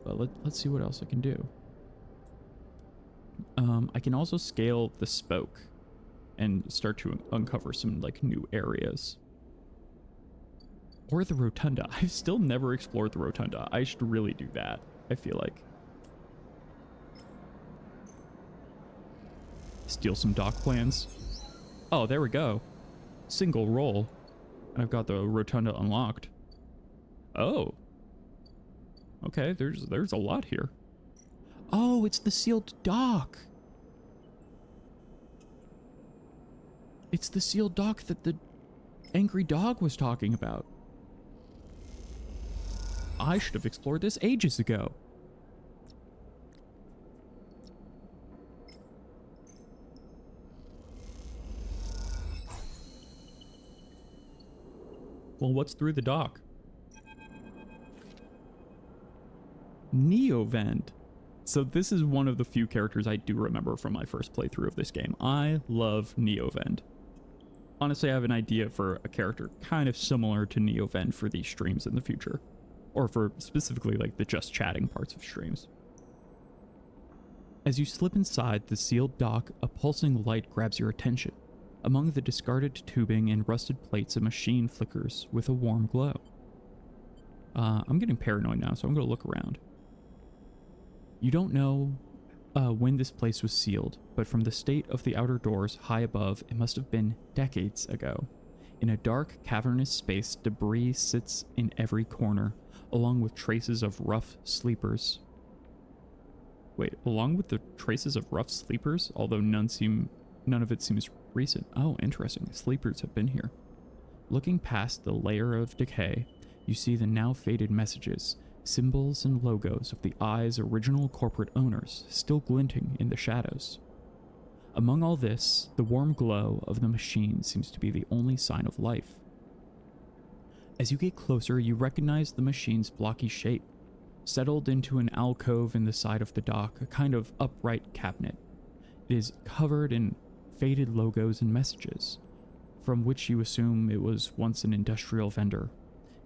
Speaker 1: But let's see what else I can do. I can also scale the spoke and start to uncover some like new areas. Or the rotunda. I've still never explored the rotunda. I should really do that, I feel like. Steal some dock plans. Oh, there we go. Single roll. And I've got the rotunda unlocked. Oh. Okay, there's a lot here. Oh, it's the sealed dock. It's the sealed dock that the angry dog was talking about. I should have explored this ages ago. Well, what's through the dock? Neovend. So this is one of the few characters I do remember from my first playthrough of this game. I love Neovend. Honestly, I have an idea for a character kind of similar to Neovend for these streams in the future. Or for specifically like the just chatting parts of streams. As you slip inside the sealed dock, a pulsing light grabs your attention. Among the discarded tubing and rusted plates, a machine flickers with a warm glow. I'm getting paranoid now, so I'm going to look around. You don't know when this place was sealed, but from the state of the outer doors high above, it must have been decades ago. In a dark, cavernous space, debris sits in every corner, along with traces of rough sleepers. Wait, along with the traces of rough sleepers, although none of it seems recent. Oh, interesting. Sleepers have been here. Looking past the layer of decay, you see the now faded messages, symbols and logos of the Eye's original corporate owners still glinting in the shadows. Among all this, the warm glow of the machine seems to be the only sign of life. As you get closer, you recognize the machine's blocky shape. Settled into an alcove in the side of the dock, a kind of upright cabinet. It is covered in faded logos and messages, from which you assume it was once an industrial vendor.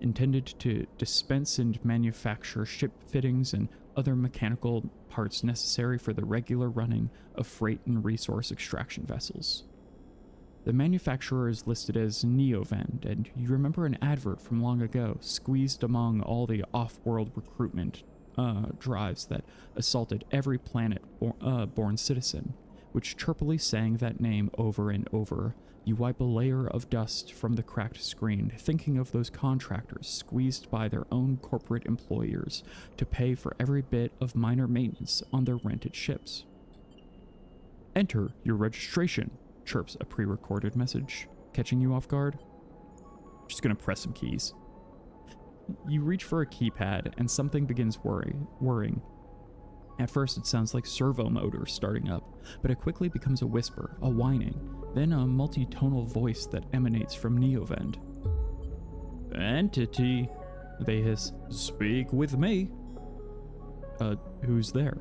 Speaker 1: intended to dispense and manufacture ship fittings and other mechanical parts necessary for the regular running of freight and resource extraction vessels. The manufacturer is listed as Neovend, and you remember an advert from long ago, squeezed among all the off-world recruitment drives that assaulted every planet-born citizen, which chirpily sang that name over and over. You wipe a layer of dust from the cracked screen, thinking of those contractors squeezed by their own corporate employers to pay for every bit of minor maintenance on their rented ships. Enter your registration, chirps a pre-recorded message, catching you off guard. Just gonna press some keys. You reach for a keypad and something begins whirring. At first it sounds like servo motors starting up, but it quickly becomes a whisper, a whining, then a multi-tonal voice that emanates from Neovend. Entity, they hiss, speak with me. Who's there?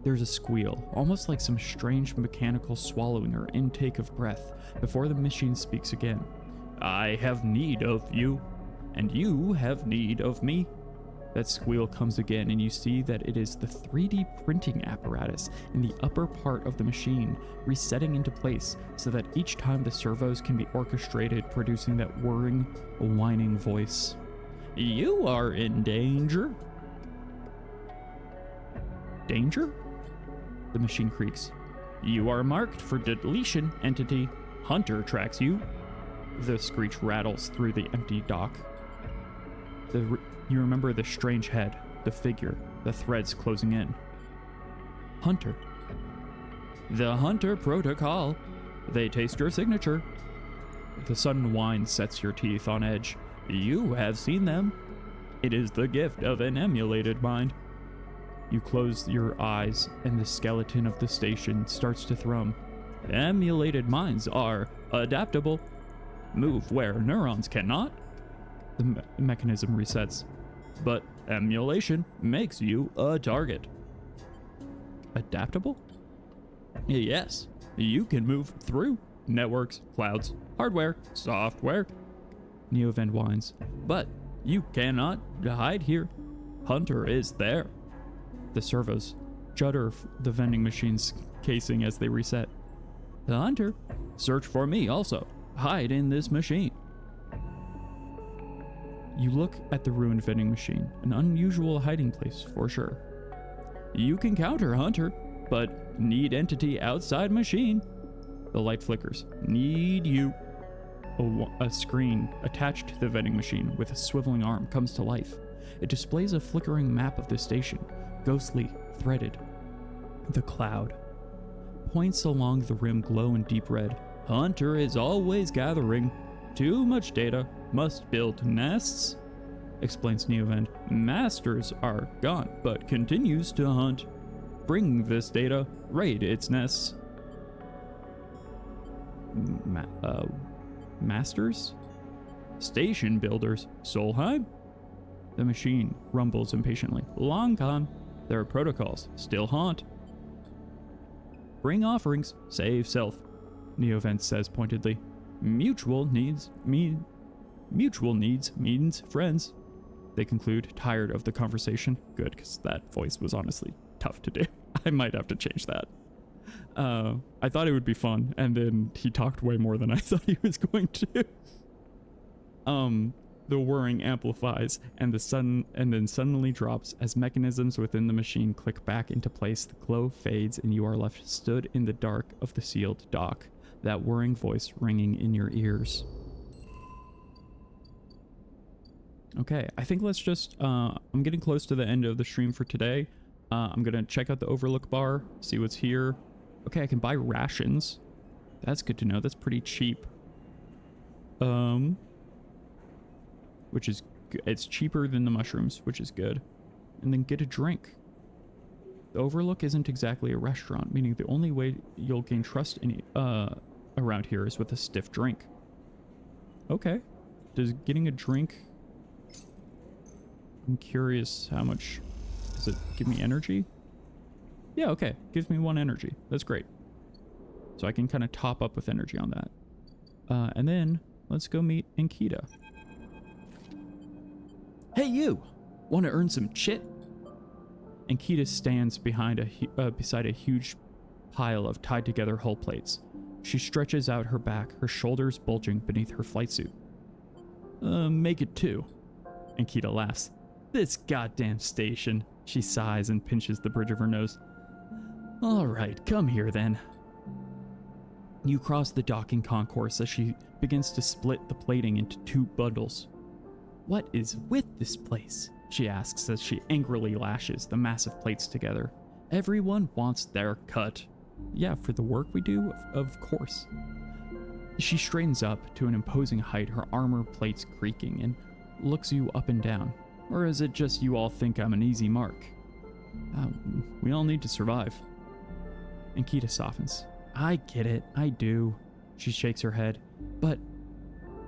Speaker 1: There's a squeal, almost like some strange mechanical swallowing or intake of breath, before the machine speaks again. I have need of you, and you have need of me. That squeal comes again, and you see that it is the 3D printing apparatus in the upper part of the machine resetting into place so that each time the servos can be orchestrated, producing that whirring, whining voice. You are in danger. Danger? The machine creaks. You are marked for deletion, entity. Hunter tracks you. The screech rattles through the empty dock. You remember the strange head, the figure, the threads closing in. Hunter. The Hunter Protocol. They taste your signature. The sudden whine sets your teeth on edge. You have seen them. It is the gift of an emulated mind. You close your eyes, and the skeleton of the station starts to thrum. Emulated minds are adaptable. Move where neurons cannot. The mechanism resets. But emulation makes you a target. Adaptable? Yes, you can move through networks, clouds, hardware, software. Neovend whines. But you cannot hide here. Hunter is there. The servos judder the vending machine's casing as they reset. The Hunter, search for me also. Hide in this machine. You look at the ruined vending machine, an unusual hiding place for sure. You can counter Hunter, but need entity outside machine. The light flickers. Need you. A screen attached to the vending machine with a swiveling arm comes to life. It displays a flickering map of the station, ghostly, threaded. The cloud. Points along the rim glow in deep red. Hunter is always gathering. Too much data. Must build nests, explains Neovend. Masters are gone, but continues to hunt. Bring this data. Raid its nests. Masters? Station builders. Solheim? The machine rumbles impatiently. Long gone. Their protocols still haunt. Bring offerings. Save self, Neovend says pointedly. Mutual needs means friends. They conclude, tired of the conversation. Good, because that voice was honestly tough to do. I might have to change that. I thought it would be fun, and then he talked way more than I thought he was going to. The whirring amplifies, and then suddenly drops as mechanisms within the machine click back into place. The glow fades, and you are left stood in the dark of the sealed dock, that whirring voice ringing in your ears. Okay, I think let's just, I'm getting close to the end of the stream for today. I'm gonna check out the overlook bar, see what's here. Okay, I can buy rations. That's good to know. That's pretty cheap. Which is, it's cheaper than the mushrooms, which is good. And then get a drink. The overlook isn't exactly a restaurant, meaning the only way you'll gain trust in, around here is with a stiff drink. Okay. Does getting a drink... I'm curious how much... Does it give me energy? Yeah, okay. Gives me 1 energy. That's great. So I can kind of top up with energy on that. And then let's go meet Ankita. Hey you! Want to earn some chit? Ankita stands beside a huge pile of tied together hull plates. She stretches out her back, her shoulders bulging beneath her flight suit. Make it 2. Ankita laughs. This goddamn station. She sighs and pinches the bridge of her nose. All right, come here then. You cross the docking concourse as she begins to split the plating into 2 bundles. What is with this place? She asks as she angrily lashes the massive plates together. Everyone wants their cut. Yeah, for the work we do, of course. She straightens up to an imposing height, her armor plates creaking, and looks you up and down. Or is it just you all think I'm an easy mark? We all need to survive. Ankita softens. I get it, I do. She shakes her head. But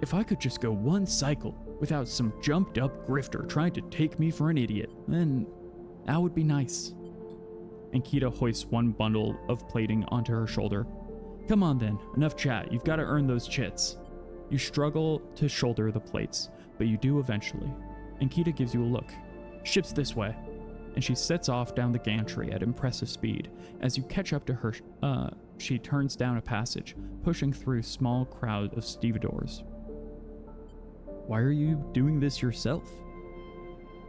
Speaker 1: if I could just go one cycle without some jumped up grifter trying to take me for an idiot, then that would be nice. Ankita hoists 1 bundle of plating onto her shoulder. Come on then, enough chat, you've got to earn those chits. You struggle to shoulder the plates, but you do eventually. Ankita gives you a look. Ship's this way. And she sets off down the gantry at impressive speed. As you catch up to her, she turns down a passage, pushing through a small crowd of stevedores. Why are you doing this yourself?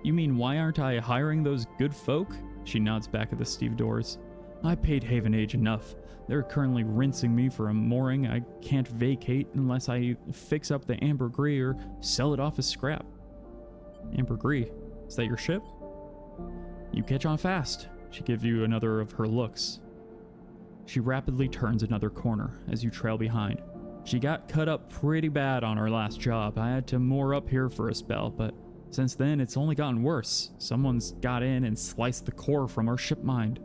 Speaker 1: You mean why aren't I hiring those good folk? She nods back at the stevedores. I paid Haven Age enough. They're currently rinsing me for a mooring I can't vacate unless I fix up the ambergris or sell it off as scrap. Ambergris? Is that your ship? You catch on fast. She gives you another of her looks. She rapidly turns another corner as you trail behind. She got cut up pretty bad on our last job. I had to moor up here for a spell, but since then it's only gotten worse. Someone's got in and sliced the core from our ship mind.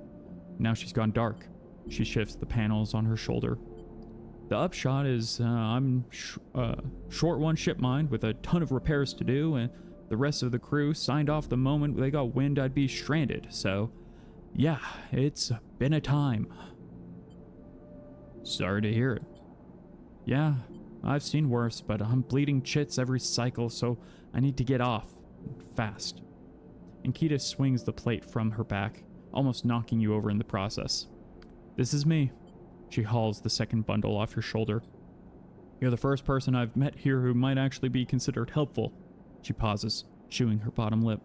Speaker 1: Now she's gone dark. She shifts the panels on her shoulder. The upshot is I'm short 1 ship mind with a ton of repairs to do, and the rest of the crew signed off the moment they got wind I'd be stranded. So yeah, it's been a time. Sorry to hear it. Yeah, I've seen worse, but I'm bleeding chits every cycle, so I need to get off. Fast. Ankita swings the plate from her back, almost knocking you over in the process. This is me. She hauls the 2nd bundle off your shoulder. You're the first person I've met here who might actually be considered helpful. She pauses, chewing her bottom lip.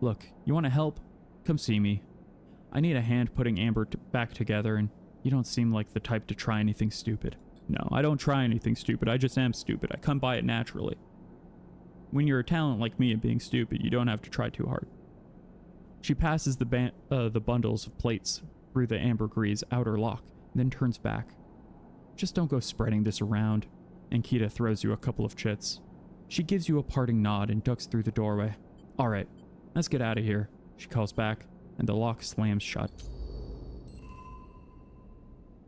Speaker 1: Look, you want to help? Come see me. I need a hand putting Amber back together, and you don't seem like the type to try anything stupid. No, I don't try anything stupid. I just am stupid. I come by it naturally. When you're a talent like me at being stupid, you don't have to try too hard. She passes the bundles of plates through the ambergris outer lock, then turns back. Just don't go spreading this around. Ankita throws you a couple of chits. She gives you a parting nod and ducks through the doorway. All right, let's get out of here, she calls back, and the lock slams shut.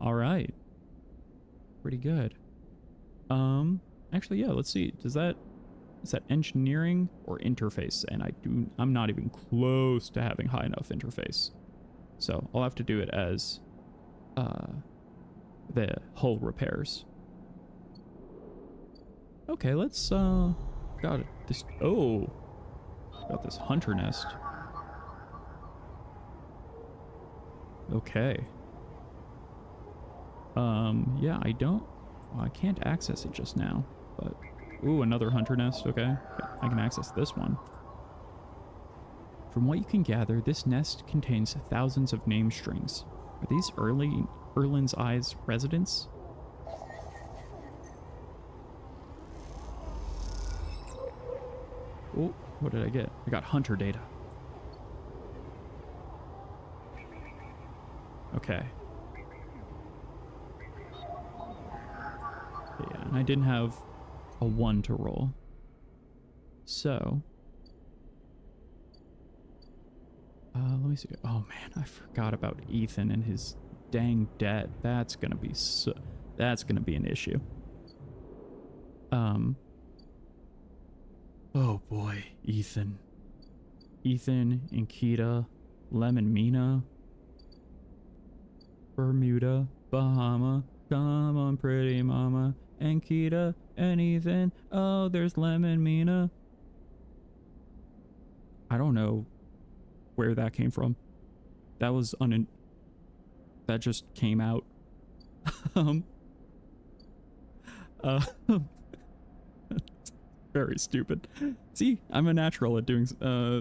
Speaker 1: All right. Pretty good. Actually, yeah, let's see. Is that engineering or interface? And I'm not even close to having high enough interface. So I'll have to do it as the hull repairs. Okay, let's got this. Oh, got this hunter nest. Okay. Yeah, I can't access it just now, but ooh, another hunter nest. Okay, I can access this one. From what you can gather, this nest contains thousands of name strings. Are these Erlin's Eyes residents? Oh, what did I get? I got hunter data. Okay. Yeah, and I didn't have a 1 to roll. So, let me see. Oh man, I forgot about Ethan and his dang debt. That's gonna be an issue. Oh boy, Ethan, Ankita, Lemon Mina, Bermuda, Bahama. Come on, pretty mama. Ankita and Ethan. Oh, there's Lemon Mina. I don't know where that came from. That was that just came out. um, uh, very stupid. See, I'm a natural at doing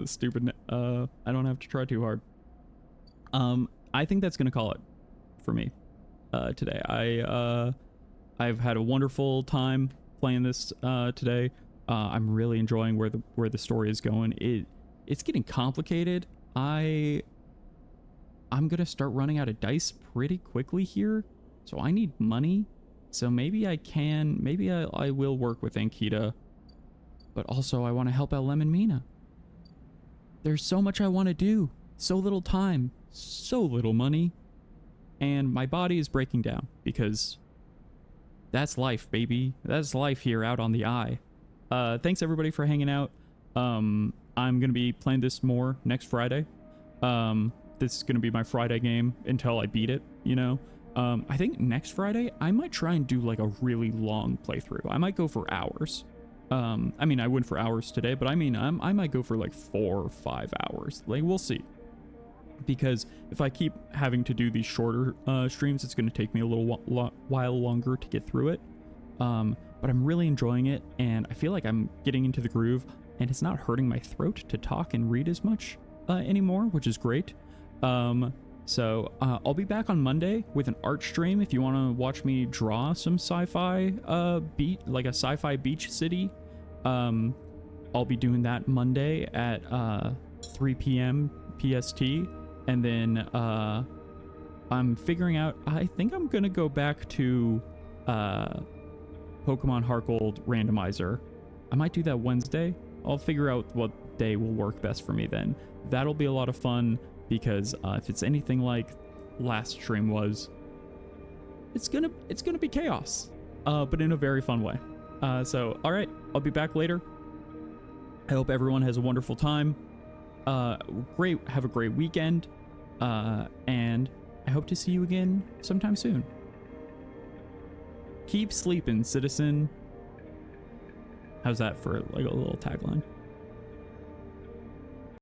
Speaker 1: stupid. I don't have to try too hard. I think that's gonna call it for me today. I've had a wonderful time playing this today. I'm really enjoying where the story is going. It's getting complicated. I'm gonna start running out of dice pretty quickly here, so I need money. So maybe I will work with Ankita, but also I want to help out Lemon Mina. There's so much I want to do, so little time, so little money, and my body is breaking down because that's life, baby. That's life here out on the eye. Thanks everybody for hanging out. I'm gonna be playing this more next Friday. This is gonna be my Friday game until I beat it, you know. I think next Friday I might try and do like a really long playthrough. I might go for hours. I mean, I went for hours today, but I mean, I might go for like 4 or 5 hours. Like, we'll see. Because if I keep having to do these shorter streams, it's going to take me a little while longer to get through it. But I'm really enjoying it, and I feel like I'm getting into the groove, and it's not hurting my throat to talk and read as much anymore, which is great. So I'll be back on Monday with an art stream if you want to watch me draw some sci-fi like a sci-fi beach city. I'll be doing that Monday at 3 p.m. PST, and then I'm figuring out, I think I'm gonna go back to Pokemon Heart Gold randomizer. I might do that Wednesday. I'll figure out what day will work best for me then. That'll be a lot of fun, because if it's anything like last stream was, it's gonna be chaos, but in a very fun way. So all right, I'll be back later. I hope everyone has a wonderful time. Have a great weekend, and I hope to see you again sometime soon. Keep sleeping, citizen. How's that for like a little tagline?